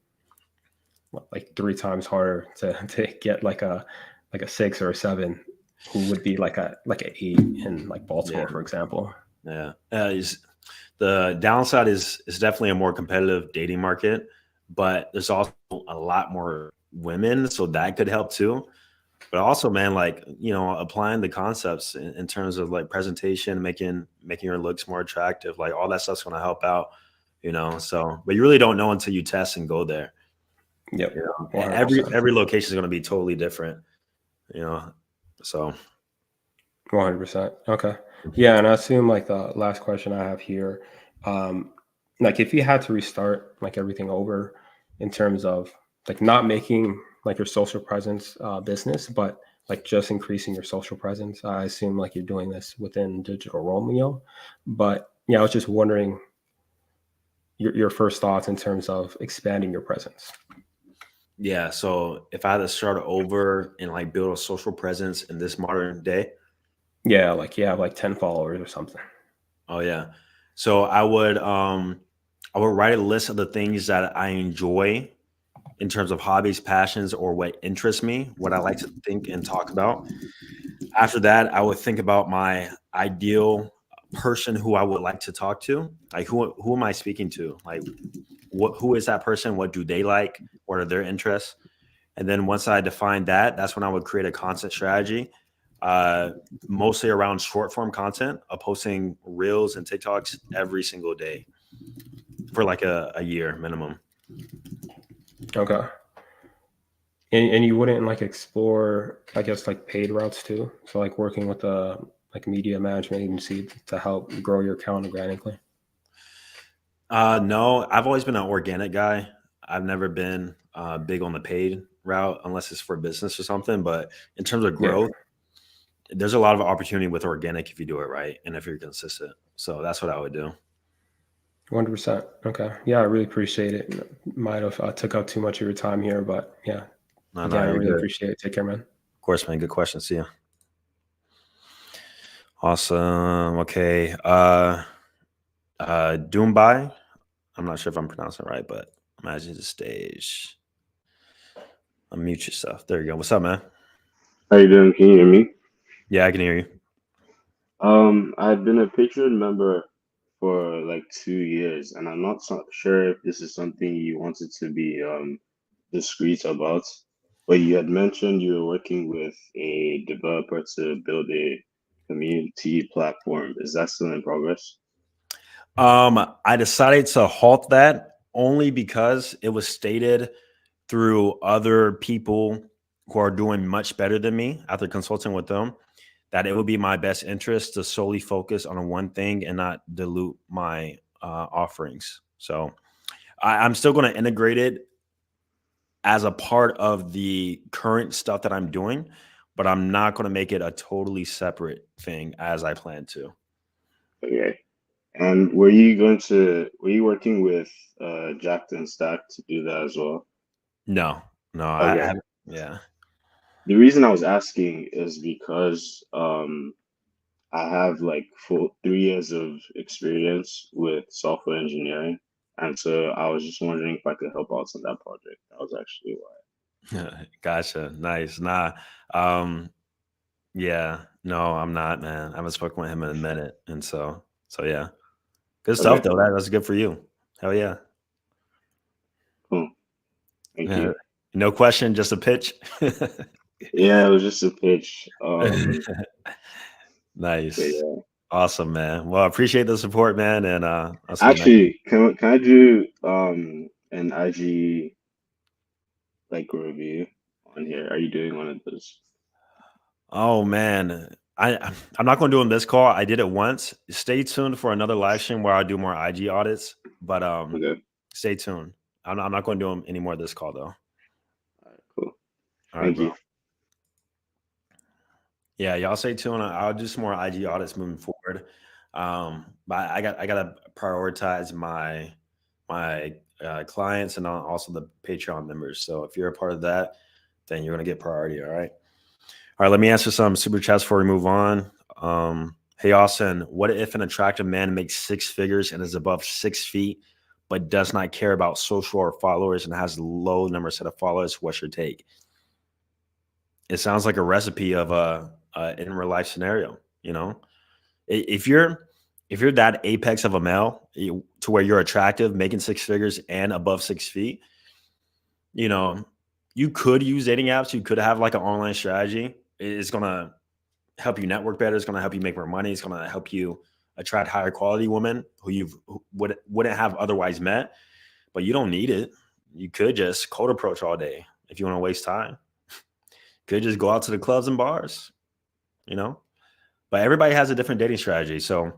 [SPEAKER 8] like 3 times harder to get like a 6 or a 7 who would be like a 8 in like Baltimore,
[SPEAKER 1] Yeah.
[SPEAKER 8] for example.
[SPEAKER 1] Yeah. The downside is definitely a more competitive dating market, but there's also a lot more women, so that could help too. But also, man, like, applying the concepts in terms of like presentation, making your looks more attractive, like all that stuff's going to help out. So, but you really don't know until you test and go there.
[SPEAKER 8] Yep.
[SPEAKER 1] Every
[SPEAKER 8] 100%.
[SPEAKER 1] location is going to be totally different. So
[SPEAKER 8] 100%. Okay. Yeah, and I assume like the last question I have here, like if you had to restart like everything over in terms of like not making like your social presence business, but like just increasing your social presence. I assume like you're doing this within Digital Romeo, but yeah, I was just wondering your first thoughts in terms of expanding your presence.
[SPEAKER 1] yeah, so if I had to start over and like build a social presence in this modern day,
[SPEAKER 8] Yeah, like you have like 10 followers or something.
[SPEAKER 1] oh yeah. So I would write a list of the things that I enjoy in terms of hobbies, passions, or what interests me, what I like to think and talk about. After that, I would think about my ideal person who I would like to talk to. Like who am I speaking to? Like who is that person? What do they like? What are their interests? And then once I define that, that's when I would create a content strategy, uh, mostly around short form content, posting reels and TikToks every single day for like a year minimum.
[SPEAKER 8] Okay. And you wouldn't like explore, I guess, like paid routes too. So like working with a like media management agency to help grow your account organically.
[SPEAKER 1] No, I've always been an organic guy. I've never been big on the paid route unless it's for business or something. But in terms of
[SPEAKER 8] Yeah,
[SPEAKER 1] growth, there's a lot of opportunity with organic if you do it right and if you're consistent. So that's what I would do.
[SPEAKER 8] 100%. Okay. Yeah, I really appreciate it. Might have took up too much of your time here, but yeah,
[SPEAKER 1] No, no,
[SPEAKER 8] again, I
[SPEAKER 1] you're
[SPEAKER 8] really
[SPEAKER 1] good.
[SPEAKER 8] appreciate it. Take care, man.
[SPEAKER 1] Of course, man. Good question. See you. Awesome. Okay. Doombai. I'm not sure if I'm pronouncing it right, but imagine the stage. Unmute yourself. There you go. What's up, man?
[SPEAKER 9] How you doing? Can you hear me?
[SPEAKER 1] Yeah, I can hear you.
[SPEAKER 9] I've been a Patreon member for like 2 years, and I'm not sure if this is something you wanted to be discreet about, but you had mentioned you were working with a developer to build a community platform. Is that still in progress?
[SPEAKER 1] I decided to halt that only because it was stated through other people who are doing much better than me after consulting with them that it would be my best interest to solely focus on one thing and not dilute my offerings. So I'm still going to integrate it as a part of the current stuff that I'm doing, but I'm not going to make it a totally separate thing as I plan to.
[SPEAKER 9] Okay. And were you working with Jackson Stack to do that as well?
[SPEAKER 1] No, I
[SPEAKER 9] Okay.
[SPEAKER 1] haven't. Yeah.
[SPEAKER 9] The reason I was asking is because I have like full 3 years of experience with software engineering, and so I was just wondering if I could help out on that project. That was actually why.
[SPEAKER 1] Gotcha. Nice. Nah. Um, Yeah, no, I'm not, man. I haven't spoken with him in a minute, and so yeah, good stuff
[SPEAKER 9] Okay,
[SPEAKER 1] though. That's good for you. Hell yeah.
[SPEAKER 9] cool. Thank
[SPEAKER 1] Yeah.
[SPEAKER 9] you.
[SPEAKER 1] No question, just a pitch.
[SPEAKER 9] Yeah, it was just a pitch. But
[SPEAKER 1] Nice.
[SPEAKER 9] yeah.
[SPEAKER 1] Awesome, man. Well, I appreciate the support, man, and I'll see you next.
[SPEAKER 9] Actually, can I do an IG like review on here? Are you doing one of those?
[SPEAKER 1] Oh man, I'm not going to do on this call. I did it once. Stay tuned for another live stream where I do more IG audits, but
[SPEAKER 9] Okay.
[SPEAKER 1] stay tuned. I'm not going to do them anymore this call though.
[SPEAKER 9] All right, cool.
[SPEAKER 1] All right,
[SPEAKER 9] Thank
[SPEAKER 1] bro.
[SPEAKER 9] you.
[SPEAKER 1] Yeah, y'all stay tuned. I'll do some more IG audits moving forward. But I gotta prioritize my clients and also the Patreon members. So if you're a part of that, then you're gonna get priority. All right. All right. Let me answer some super chats before we move on. Hey Austin, what if an attractive man makes 6 figures and is above 6 feet, but does not care about social or followers and has a low number set of followers? What's your take? It sounds like a recipe of a in real life scenario. You know, if you're that apex of a male to where you're attractive, making 6 figures and above 6 feet, you know, you could use dating apps. You could have like an online strategy. It's gonna help you network better. It's gonna help you make more money. It's gonna help you attract higher quality women who wouldn't have otherwise met. But you don't need it. You could just cold approach all day if you want to waste time. Could just go out to the clubs and bars, you know. But everybody has a different dating strategy. So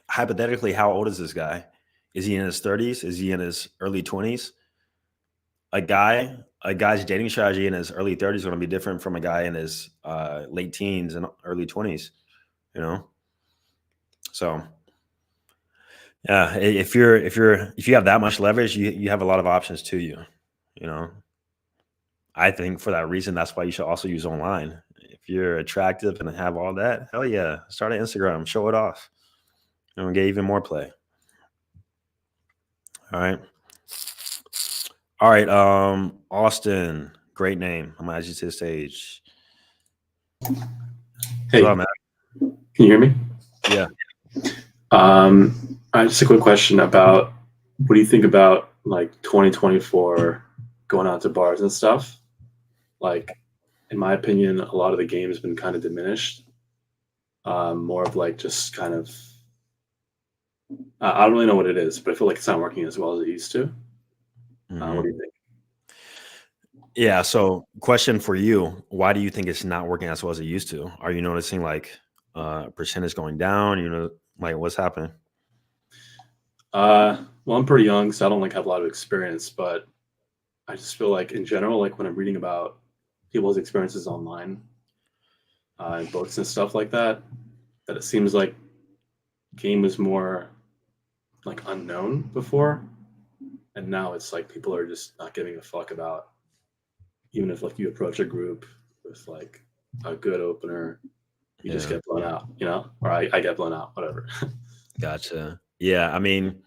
[SPEAKER 1] hypothetically, how old is this guy? Is he in his 30s? Is he in his early 20s? A guy's dating strategy in his early 30s is going to be different from a guy in his late teens and early 20s, you know. So yeah, if you have that much leverage, you have a lot of options to you, you know. I think for that reason, that's why you should also use online. If you're attractive and have all that, hell yeah, start an Instagram, show it off, and get even more play. All right. All right. Austin, great name. I'm gonna add you to the stage.
[SPEAKER 10] Hey,
[SPEAKER 1] What's up, man?
[SPEAKER 10] can you hear me?
[SPEAKER 1] Yeah.
[SPEAKER 10] Just a quick question about what do you think about like 2024 going out to bars and stuff? Like, in my opinion, a lot of the game has been kind of diminished. More of like just kind of, I don't really know what it is, but I feel like it's not working as well as it used to. What do you think?
[SPEAKER 1] Yeah. So, question for you: why do you think it's not working as well as it used to? Are you noticing like percentage going down? You know, like what's happening?
[SPEAKER 10] Well, I'm pretty young, so I don't like have a lot of experience, but I just feel like in general, like when I'm reading about people's experiences online, in books and stuff like that, that it seems like game was more like unknown before, and now it's like people are just not giving a fuck about, even if like you approach a group with like a good opener, you just get blown out, you know, or I get blown out, whatever.
[SPEAKER 1] Gotcha. Yeah. I mean,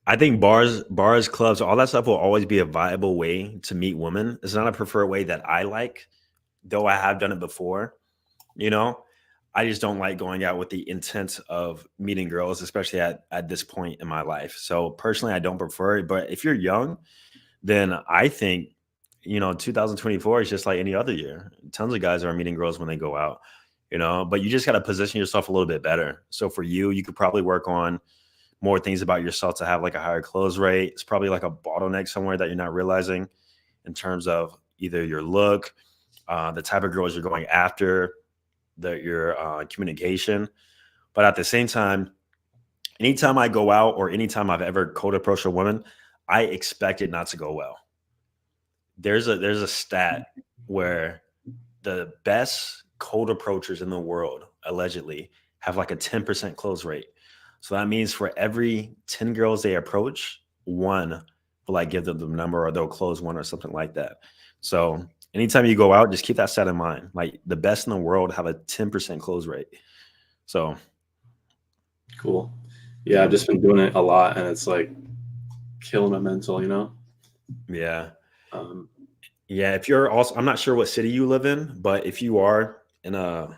[SPEAKER 1] I think bars, clubs, all that stuff will always be a viable way to meet women. It's not a preferred way that I like, though I have done it before. You know, I just don't like going out with the intent of meeting girls, especially at this point in my life. So personally, I don't prefer it. But if you're young, then I think, you know, 2024 is just like any other year. Tons of guys are meeting girls when they go out, you know, but you just got to position yourself a little bit better. So for you, you could probably work on more things about yourself to have like a higher close rate. It's probably like a bottleneck somewhere that you're not realizing in terms of either your look, the type of girls you're going after, your communication. But at the same time, anytime I go out or anytime I've ever cold approached a woman, I expect it not to go well. There's a stat where the best cold approachers in the world allegedly have like a 10% close rate. So that means for every 10 girls they approach, one will like give them the number or they'll close one or something like that. So anytime you go out, just keep that stat in mind. Like the best in the world have a 10% close rate. So
[SPEAKER 10] Cool. Yeah, I've just been doing it a lot, and it's like killing my mental, you know.
[SPEAKER 1] yeah. Yeah, if you're also, I'm not sure what city you live in, but if you are in a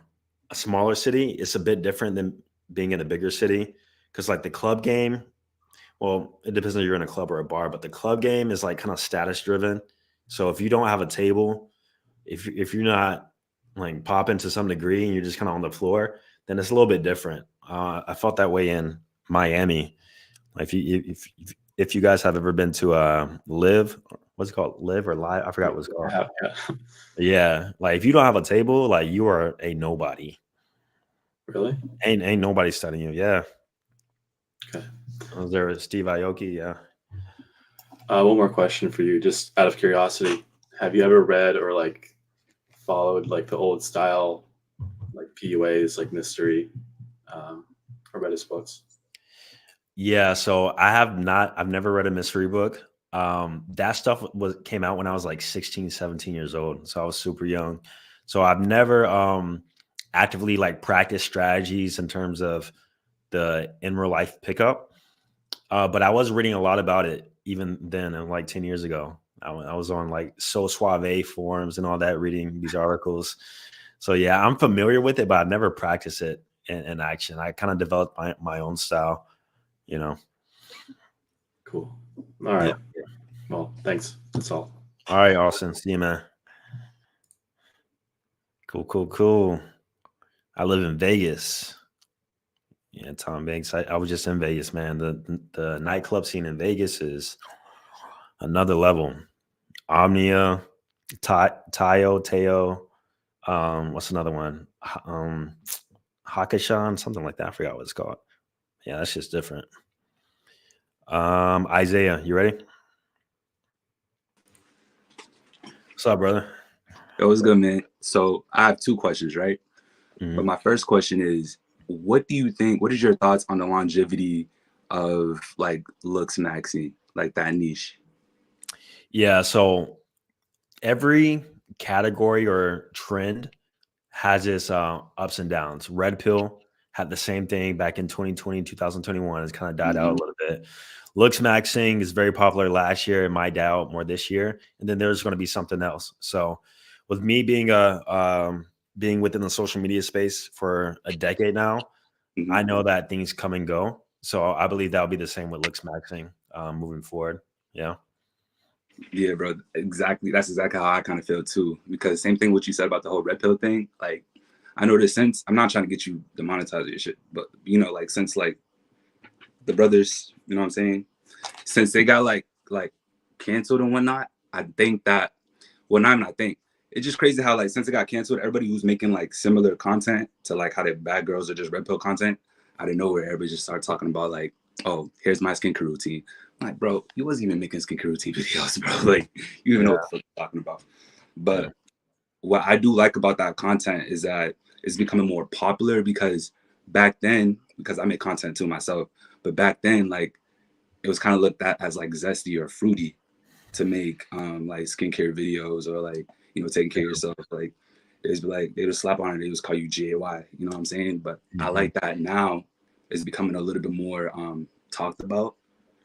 [SPEAKER 1] smaller city, it's a bit different than being in a bigger city. Because like the club game, well, it depends if you're in a club or a bar, but the club game is like kind of status driven. So if you don't have a table, if you're not like popping to some degree and you're just kind of on the floor, then it's a little bit different. I felt that way in Miami. If you guys have ever been to Live, what's it called, Live or Live? I forgot what it's called.
[SPEAKER 10] Yeah.
[SPEAKER 1] Yeah, like if you don't have a table, like you are a nobody.
[SPEAKER 10] Really?
[SPEAKER 1] Ain't nobody studying you. Yeah.
[SPEAKER 10] Okay.
[SPEAKER 1] Was there Steve Aoki? Yeah.
[SPEAKER 10] One more question for you, just out of curiosity. Have you ever read or like followed like the old style, like PUAs, like mystery, or read his books?
[SPEAKER 1] Yeah, so I've never read a mystery book. That stuff came out when I was like 16, 17 years old. So I was super young. So I've never actively like practiced strategies in terms of the in real life pickup. But I was reading a lot about it even then, and like 10 years ago. I was on like So Suave forums and all that, reading these articles. So yeah, I'm familiar with it, but I've never practiced it in action. I kind of developed my own style, you know.
[SPEAKER 10] Cool. All right.
[SPEAKER 1] Yeah.
[SPEAKER 10] Well, thanks. That's all.
[SPEAKER 1] All right, Austin. See you, man. Cool. I live in Vegas. Yeah, Tom Banks. I was just in Vegas, man. The nightclub scene in Vegas is another level. Omnia, Teo, what's another one? Hakashan, something like that. I forgot what it's called. Yeah, that's just different. Isaiah, you ready? What's up, brother?
[SPEAKER 11] Yo, what's good, man? So I have two questions, right?
[SPEAKER 1] Mhm.
[SPEAKER 11] But my first question is, what do you think? What is your thoughts on the longevity of like looks maxi, like that niche?
[SPEAKER 1] Yeah, so every category or trend has its ups and downs. Red pill had the same thing back in 2020, 2021. It's kind of died out a little bit. Looks maxing is very popular last year. It might die out more this year. And then there's going to be something else. So with me being being within the social media space for a decade now, I know that things come and go. So I believe that'll be the same with looks maxing moving forward. Yeah.
[SPEAKER 11] Yeah, bro. Exactly. That's exactly how I kind of feel too. Because same thing what you said about the whole red pill thing. Like, I know this since I'm not trying to get you demonetized or shit, but you know, like since like the brothers, you know what I'm saying? Since they got like canceled and whatnot, I think that not even I think it's just crazy how like since it got canceled, everybody who's making like similar content to like how they bad girls or just red pill content, out of nowhere, everybody just started talking about like, oh, here's my skincare routine. I'm like, bro, you wasn't even making skincare routine videos, bro. Like, you even know what the fuck you're talking about. But what I do like about that content is that it's becoming more popular because back then, because I make content too myself, but back then, like, it was kind of looked at as like zesty or fruity to make like skincare videos or like, you know, taking care of yourself. Like, it's like they would slap on it, they would call you GAY, you know what I'm saying? But I like that now it's becoming a little bit more talked about.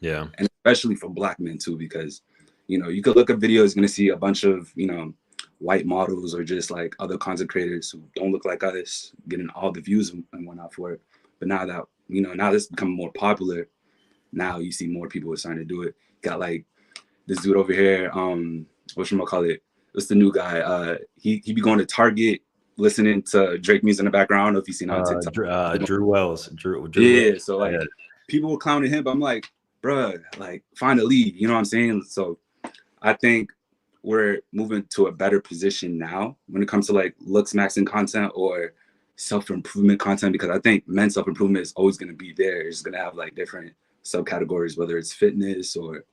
[SPEAKER 1] Yeah.
[SPEAKER 11] And especially for Black men too, because, you know, you could look at videos, you're gonna see a bunch of, you know, white models or just like other content creators who don't look like us getting all the views and whatnot for it. But now that, you know, now this is becoming more popular, now you see more people are starting to do it. Got like this dude over here, whatchamacallit, what's the new guy? He be going to Target listening to Drake music in the background. I don't know if you've seen on TikTok.
[SPEAKER 1] Drew Wells. Drew
[SPEAKER 11] yeah,
[SPEAKER 1] Wells.
[SPEAKER 11] so like people were clowning him, but I'm like, bruh, like find a lead, you know what I'm saying? So I think we're moving to a better position now when it comes to like looks maxing content or self-improvement content, because I think men's self-improvement is always going to be there. It's going to have like different subcategories, whether it's fitness or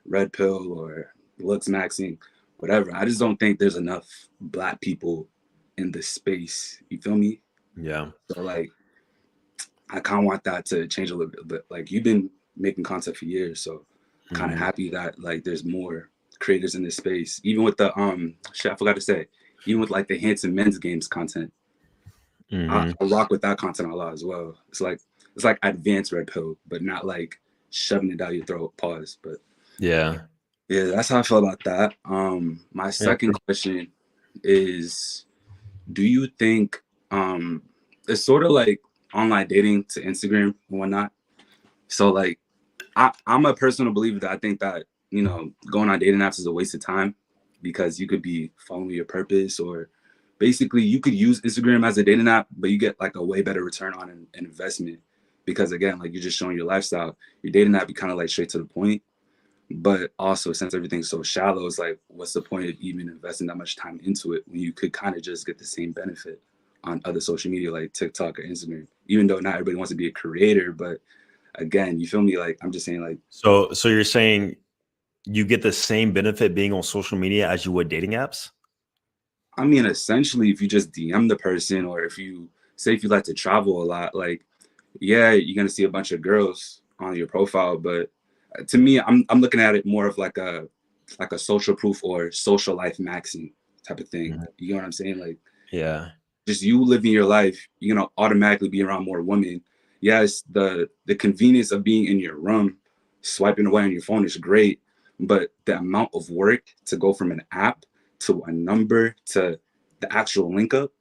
[SPEAKER 11] red pill or looks maxing, whatever. I just don't think there's enough Black people in the space. You feel me?
[SPEAKER 1] Yeah.
[SPEAKER 11] So like, I kind of want that to change a little bit. But like, you've been making content for years, so kind of happy that like there's more creators in this space. Even with the shit, I forgot to say, even with like the Handsome Men's Games content, I rock with that content a lot as well. It's like advanced red pill, but not like shoving it down your throat. Pause. But
[SPEAKER 1] yeah,
[SPEAKER 11] Yeah, that's how I feel about that. My
[SPEAKER 1] Yeah.
[SPEAKER 11] second question is, do you think it's sort of like online dating to Instagram and whatnot? So like I'm a personal believer that I think that, you know, going on dating apps is a waste of time because you could be following your purpose, or basically you could use Instagram as a dating app, but you get like a way better return on an investment because again, like you're just showing your lifestyle. Your dating app, you kind of like straight to the point. But also, since everything's so shallow, it's like, what's the point of even investing that much time into it when you could kind of just get the same benefit on other social media like TikTok or Instagram? Even though not everybody wants to be a creator, but again, you feel me? Like I'm just saying, like,
[SPEAKER 1] So you're saying you get the same benefit being on social media as you would dating apps?
[SPEAKER 11] I mean, essentially, if you just DM the person, or if you say if you like to travel a lot, like, yeah, you're gonna see a bunch of girls on your profile, but to me, I'm looking at it more of like a social proof or social life maxing type of thing.
[SPEAKER 1] Mhm.
[SPEAKER 11] You know what I'm saying? Like
[SPEAKER 1] Yeah.
[SPEAKER 11] just you living your life, you're gonna automatically be around more women. Yes, the convenience of being in your room, swiping away on your phone is great, but the amount of work to go from an app to a number to the actual link up,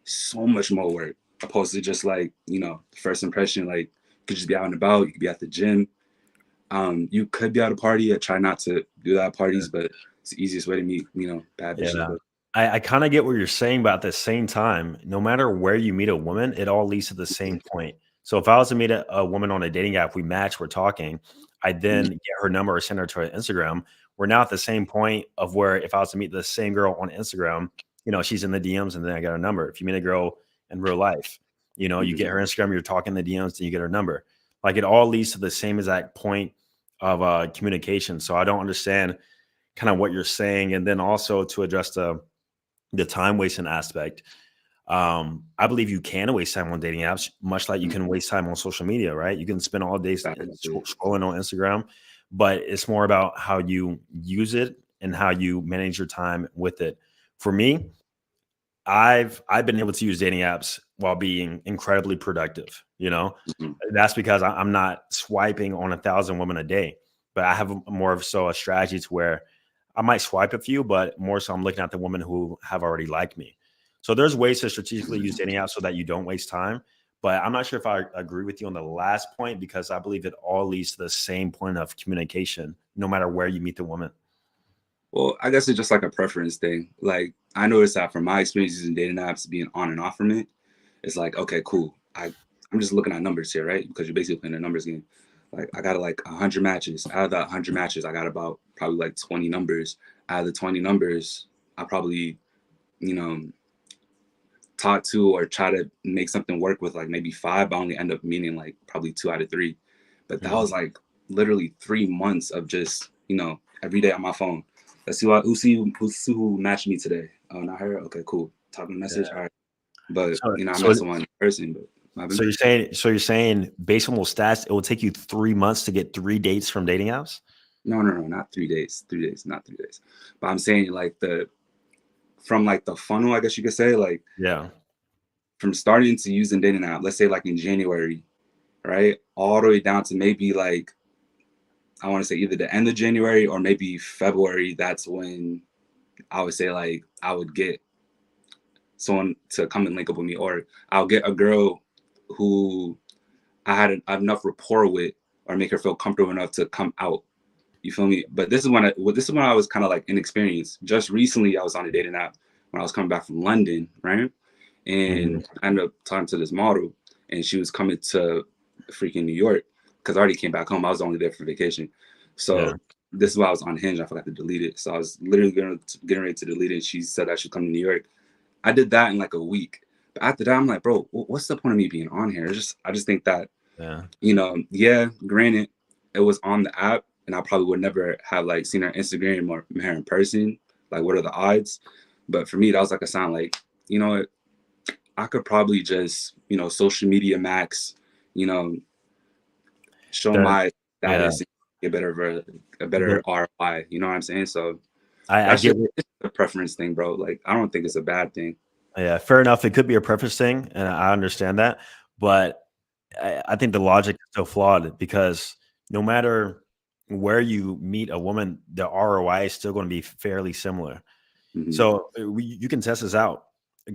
[SPEAKER 11] so much more work opposed to just like, you know, first impression. Like you could just be out and about, you could be at the gym, you could be at a party. I try not to do that at parties, but it's the easiest way to meet, you know, bad bitches.
[SPEAKER 1] Yeah.
[SPEAKER 11] But
[SPEAKER 1] I kind of get what you're saying, but at the same time, no matter where you meet a woman, it all leads to the same point. So if I was to meet a woman on a dating app, we match, we're talking, I then get her number or send her to her Instagram. We're now at the same point of where if I was to meet the same girl on Instagram, you know, she's in the DMs and then I got her number. If you meet a girl in real life, you know, you get her Instagram, you're talking the DMs, then you get her number. Like it all leads to the same exact point of communication. So I don't understand kind of what you're saying. And then also to address the time wasting aspect. I believe you can waste time on dating apps, much like you can waste time on social media, right? You can spend all day scrolling on Instagram, but it's more about how you use it and how you manage your time with it. For me, I've been able to use dating apps while being incredibly productive. You know, that's because I'm not swiping on 1,000 women a day, but I have more of so a strategy to where I might swipe a few, but more so I'm looking at the women who have already liked me. So there's ways to strategically use dating apps so that you don't waste time. But I'm not sure if I agree with you on the last point because I believe it all leads to the same point of communication, no matter where you meet the woman.
[SPEAKER 11] well, I guess it's just like a preference thing. Like I noticed that from my experiences in dating apps, being on and off from it, it's like, okay, cool. I'm just looking at numbers here, right? Because you're basically playing a numbers game. Like I got like 100 matches. Out of that 100 matches, I got about probably like 20 numbers. Out of the 20 numbers, I probably, you know, talk to or try to make something work with like maybe 5, but I only end up meeting like probably 2 out of 3. But that was like literally 3 months of just, you know, every day on my phone. Let's see who matched me today. Oh, not her. Okay, cool. Talking message. All right. But you know, I met someone in person. But
[SPEAKER 1] So you're saying based on those stats, it will take you 3 months to get 3 dates from dating apps?
[SPEAKER 11] No, not 3 days. 3 days, not 3 days. But I'm saying like from like the funnel, I guess you could say, like from starting to using dating app, let's say like in January, right? All the way down to maybe like I want to say either the end of January or maybe February. That's when I would say like I would get someone to come and link up with me, or I'll get a girl who I had enough rapport with, or make her feel comfortable enough to come out. You feel me? But this is when I was kind of like inexperienced. Just recently, I was on a dating app when I was coming back from London, right? And I ended up talking to this model, and she was coming to freaking New York because I already came back home. I was only there for vacation. So this is why I was on Hinge. I forgot to delete it. So I was literally getting ready to delete it. She said I should come to New York. I did that in like a week. But after that, I'm like, bro, what's the point of me being on here? I just think that, you know, granted, it was on the app, and I probably would never have like seen her Instagram or met her in person. Like, what are the odds? But for me, that was like a sign, like, you know what? I could probably just, you know, social media max, you know, show my status, and get a better ROI. You know what I'm saying? So
[SPEAKER 1] I get
[SPEAKER 11] it's a preference thing, bro. Like, I don't think it's a bad thing.
[SPEAKER 1] Yeah, fair enough. It could be a preference thing, and I understand that. But I think the logic is so flawed because no matter where you meet a woman, the ROI is still going to be fairly similar.
[SPEAKER 11] Mhm.
[SPEAKER 1] So you can test this out.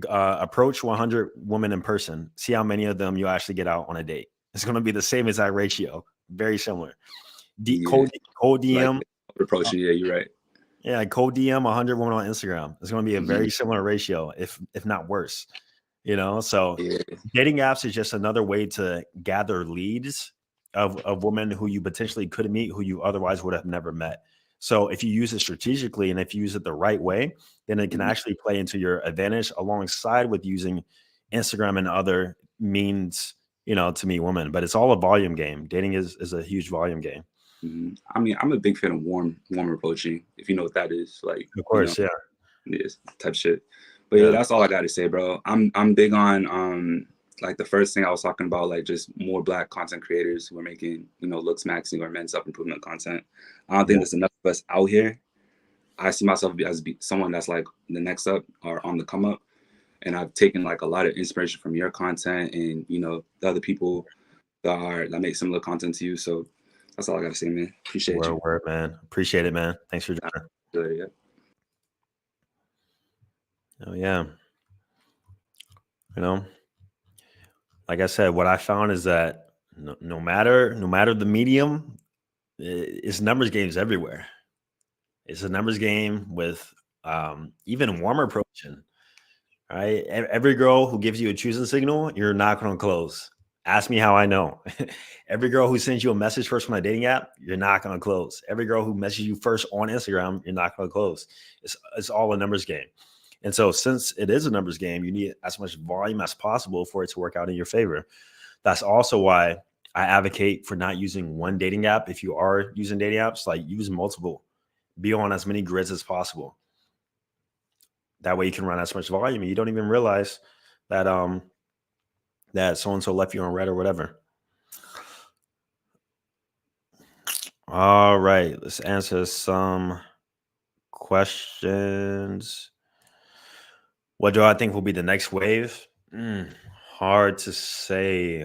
[SPEAKER 1] Approach 100 women in person. See how many of them you actually get out on a date. It's going to be the same exact ratio. Very similar.
[SPEAKER 11] Yeah.
[SPEAKER 1] Cold
[SPEAKER 11] Like
[SPEAKER 1] DM.
[SPEAKER 11] approaching, yeah, you're right.
[SPEAKER 1] Yeah, cold DM 100 women on Instagram. It's going to be a
[SPEAKER 11] Mhm.
[SPEAKER 1] very similar ratio, if not worse. So
[SPEAKER 11] Yeah.
[SPEAKER 1] dating apps is just another way to gather leads of women who you potentially could meet, who you otherwise would have never met. So if you use it strategically and if you use it the right way, then it can
[SPEAKER 11] Mhm.
[SPEAKER 1] actually play into your advantage alongside with using Instagram and other means, to meet women. But it's all a volume game. Dating is a huge volume game.
[SPEAKER 11] Mhm. I mean, I'm a big fan of warm approaching, if you know what that is. Like,
[SPEAKER 1] Of course, yeah.
[SPEAKER 11] yes, type shit. But yeah,
[SPEAKER 1] Yeah.
[SPEAKER 11] that's all I got to say, bro. I'm big on like the first thing I was talking about, like just more Black content creators who are making looks maxing or men's self improvement content. I don't think
[SPEAKER 1] Yeah.
[SPEAKER 11] there's enough of us out here. I see myself as someone that's like the next up or on the come up, and I've taken like a lot of inspiration from your content and the other people that make similar content to you. So that's all I got to say, man. Appreciate you.
[SPEAKER 1] Word, man. Appreciate it, man. Thanks for joining.
[SPEAKER 11] Good, yeah.
[SPEAKER 1] Oh yeah. Like I said, what I found is that no matter the medium, it's numbers games everywhere. It's a numbers game with even warmer approaching. Right? Every girl who gives you a choosing signal, you're not going to close. Ask me how I know. Every girl who sends you a message first from a dating app, you're not going to close. Every girl who messages you first on Instagram, you're not going to close. It's all a numbers game. And so since it is a numbers game, you need as much volume as possible for it to work out in your favor. That's also why I advocate for not using one dating app. If you are using dating apps, like use multiple. Be on as many grids as possible. That way you can run as much volume and you don't even realize that that so-and-so left you on red or whatever. All right, let's answer some questions. What do I think will be the next wave? Hard to say.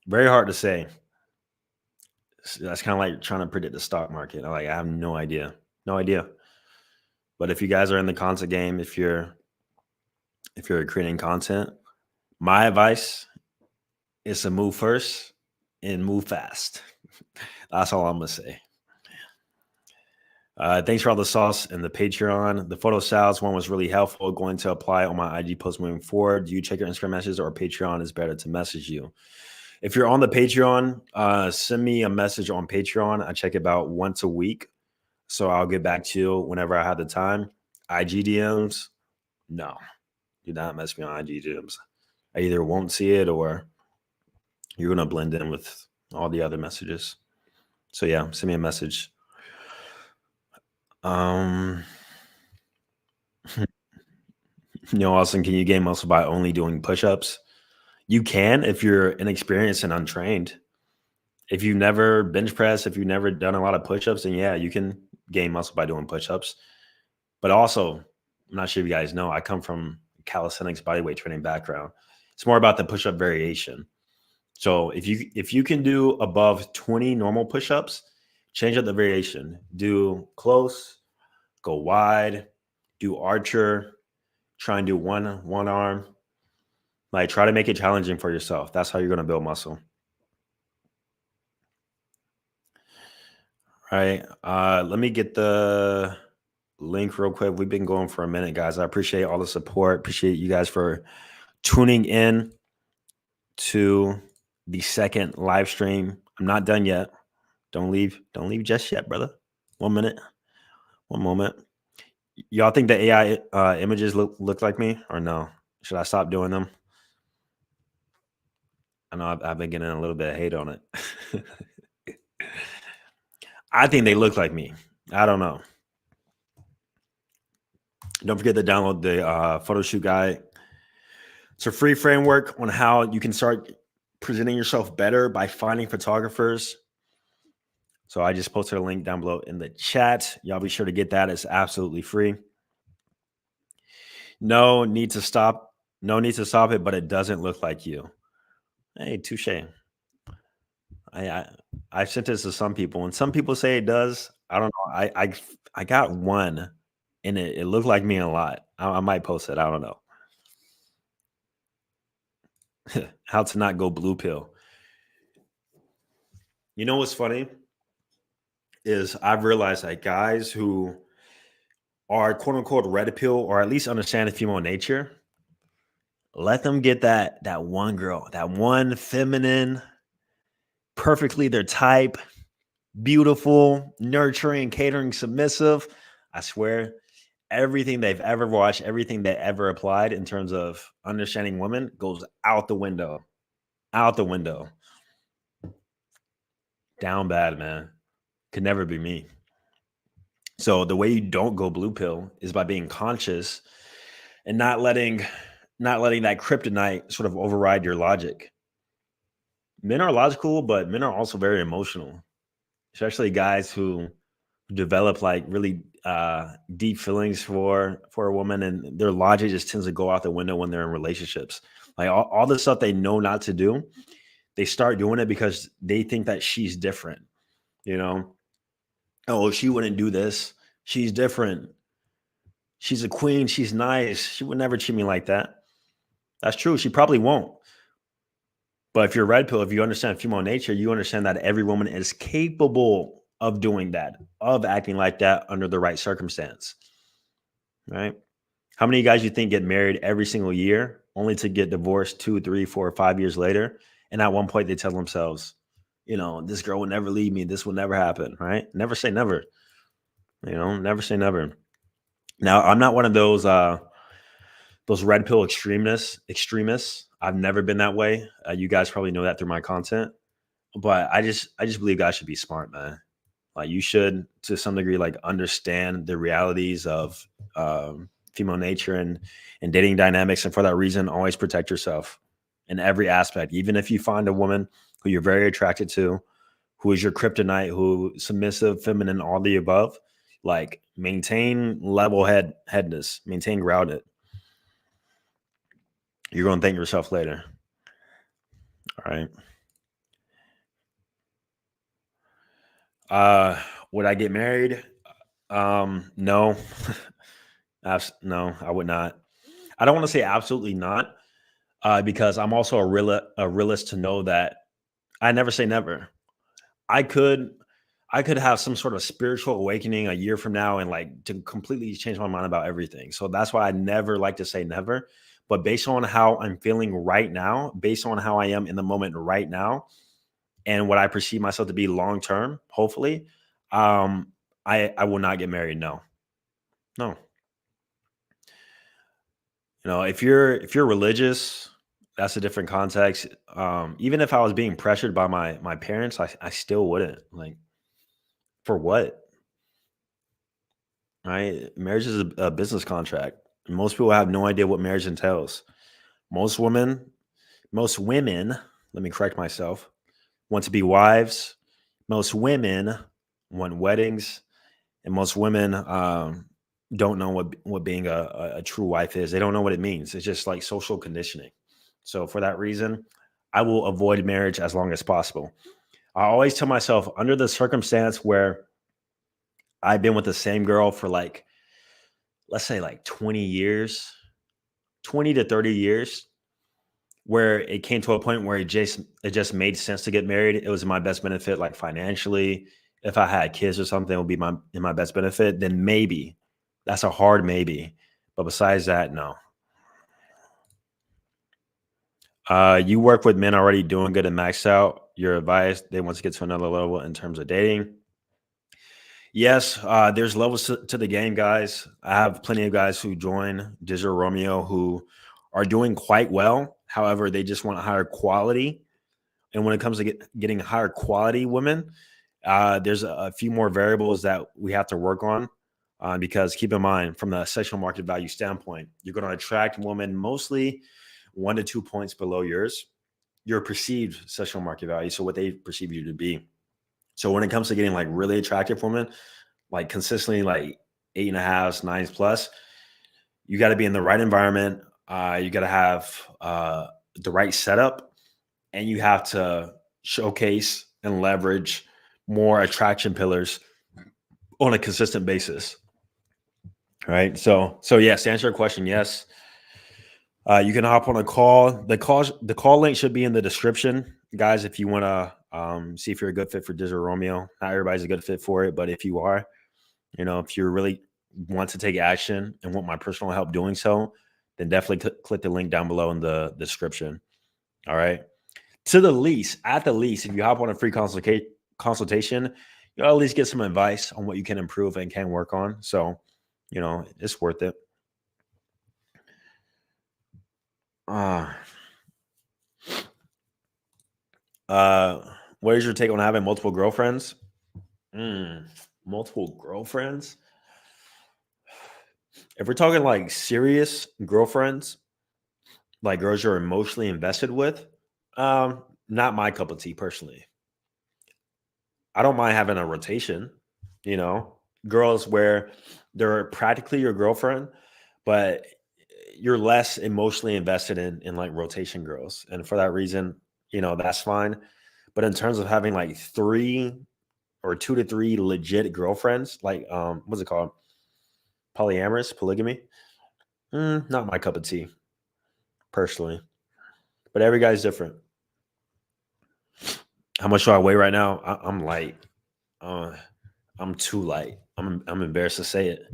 [SPEAKER 1] Very hard to say. That's kind of like trying to predict the stock market. I have no idea. No idea. But if you guys are in the content game, if you're creating content, my advice is to move first and move fast. That's all I'm gonna say. Thanks for all the sauce and the Patreon. The photo styles one was really helpful. Going to apply on my IG post moving forward. Do you check your Instagram messages or Patreon is better to message you? If you're on the Patreon, send me a message on Patreon. I check about once a week. So I'll get back to you whenever I have the time. IG DMs, no. Do not mess me on IG DMs. I either won't see it or you're going to blend in with all the other messages. So yeah, send me a message. Austin, can you gain muscle by only doing push-ups? You can if you're inexperienced and untrained. If you've never bench pressed, if you've never done a lot of push-ups, then yeah, you can gain muscle by doing push-ups. But also, I'm not sure if you guys know, I come from calisthenics bodyweight training background. It's more about the push-up variation. So if you can do above 20 normal push-ups, change up the variation. Do close, go wide, do archer, try and do one arm. Like try to make it challenging for yourself. That's how you're going to build muscle. All right. Let me get the link real quick. We've been going for a minute, guys. I appreciate all the support. Appreciate you guys for tuning in to the second live stream. I'm not done yet. Don't leave just yet, brother. 1 minute. One moment. Y'all think the AI images look like me or no? Should I stop doing them? I know I've been getting a little bit of hate on it. I think they look like me. I don't know. Don't forget to download the photo shoot guide. It's a free framework on how you can start presenting yourself better by finding photographers. So I just posted a link down below in the chat. Y'all be sure to get that. It's absolutely free. No need to stop it, but it doesn't look like you. Hey, touche. I've sent this to some people, and some people say it does. I don't know. I got one, and it looked like me a lot. I might post it. I don't know. How to not go blue pill. You know what's funny is I've realized that guys who are quote unquote red pill or at least understand the female nature, let them get that one girl, that one feminine, perfectly their type, beautiful, nurturing, catering, submissive. I swear, everything they've ever watched, everything they ever applied in terms of understanding women goes out the window. Out the window. Down bad, man. Could never be me. So the way you don't go blue pill is by being conscious and not letting that kryptonite sort of override your logic. Men are logical, but men are also very emotional, especially guys who develop like really deep feelings for a woman, and their logic just tends to go out the window when they're in relationships. Like all the stuff they know not to do, they start doing it because they think that she's different. You know, oh, she wouldn't do this. She's different. She's a queen. She's nice. She would never treat me like that. That's true. She probably won't. But if you're red pill, if you understand female nature, you understand that every woman is capable of doing that, of acting like that under the right circumstance. Right? How many guys you think get married every single year only to get divorced 2, 3, 4, 5 years later? And at one point they tell themselves, you know, this girl will never leave me. This will never happen. Right? Never say never. You know, never say never. Now, I'm not one of those red pill extremists. I've never been that way. You guys probably know that through my content, but I just believe guys should be smart, man. Like you should, to some degree, like understand the realities of female nature and dating dynamics, and for that reason, always protect yourself in every aspect. Even if you find a woman who you're very attracted to, who is your kryptonite, who submissive, feminine, all the above, like maintain level headness, maintain grounded. You're going to thank yourself later. All right. Would I get married? No. No, I would not. I don't want to say absolutely not, because I'm also a realist to know that I never say never. I could have some sort of spiritual awakening a year from now and like to completely change my mind about everything. So that's why I never like to say never. But based on how I'm feeling right now, based on how I am in the moment right now, and what I perceive myself to be long term, hopefully, I will not get married. No. You know, if you're religious, that's a different context. Even if I was being pressured by my parents, I still wouldn't. Like, for what? Right? Marriage is a business contract. Most people have no idea what marriage entails. Most women, let me correct myself, want to be wives. Most women want weddings, and most women don't know what being a true wife is. They don't know what it means. It's just like social conditioning. So for that reason, I will avoid marriage as long as possible. I always tell myself, under the circumstance where I've been with the same girl for like, let's say like 20 years, 20 to 30 years, where it came to a point where it just made sense to get married. It was in my best benefit, like financially. If I had kids or something, it would be in my best benefit. Then maybe. That's a hard maybe. But besides that, no. You work with men already doing good and maxed out. Your advice, they want to get to another level in terms of dating. Yes, there's levels to the game, guys. I have plenty of guys who join Digital Romeo who are doing quite well. However, they just want higher quality. And when it comes to getting higher quality women, there's a few more variables that we have to work on. Because keep in mind, from the sexual market value standpoint, you're going to attract women mostly 1 to 2 points below your perceived sexual market value. So what they perceive you to be. So when it comes to getting like really attractive women, like consistently like 8.5s, 9s plus, you got to be in the right environment. You got to have the right setup, and you have to showcase and leverage more attraction pillars on a consistent basis. Right. So yes, to answer your question, yes. You can hop on a call. The call link should be in the description, guys. If you want to see if you're a good fit for Digital Romeo, not everybody's a good fit for it, but if you are, if you really want to take action and want my personal help doing so, then definitely click the link down below in the description. All right. At the least, if you hop on a free consultation, you'll at least get some advice on what you can improve and can work on. So, it's worth it. What is your take on having multiple girlfriends? Multiple girlfriends? If we're talking like serious girlfriends, like girls you're emotionally invested with, not my cup of tea personally. I don't mind having a rotation, girls where they're practically your girlfriend, but you're less emotionally invested in like rotation girls. And for that reason, that's fine. But in terms of having like 2 to 3 legit girlfriends, like what's it called? Polygamy? Not my cup of tea, personally. But every guy's different. How much do I weigh right now? I'm light. I'm too light. I'm embarrassed to say it.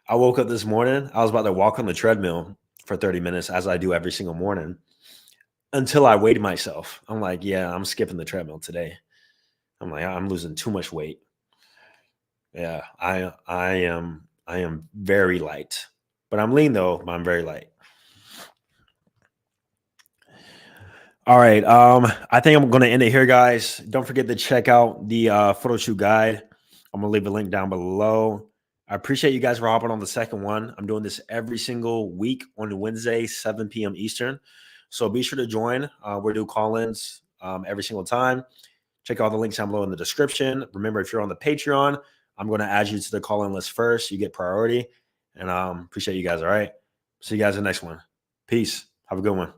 [SPEAKER 1] I woke up this morning. I was about to walk on the treadmill for 30 minutes, as I do every single morning, until I weighed myself. I'm like, yeah, I'm skipping the treadmill today. I'm like, I'm losing too much weight. Yeah, I am very light, but I'm lean though. But I'm very light. All right. I think I'm going to end it here, guys. Don't forget to check out the photo shoot guide. I'm going to leave a link down below. I appreciate you guys for hopping on the second one. I'm doing this every single week on Wednesday, 7 p.m. Eastern. So be sure to join. We're doing call-ins every single time. Check out the links down below in the description. Remember, if you're on the Patreon, I'm going to add you to the call-in list first. You get priority. And appreciate you guys. All right. See you guys in the next one. Peace. Have a good one.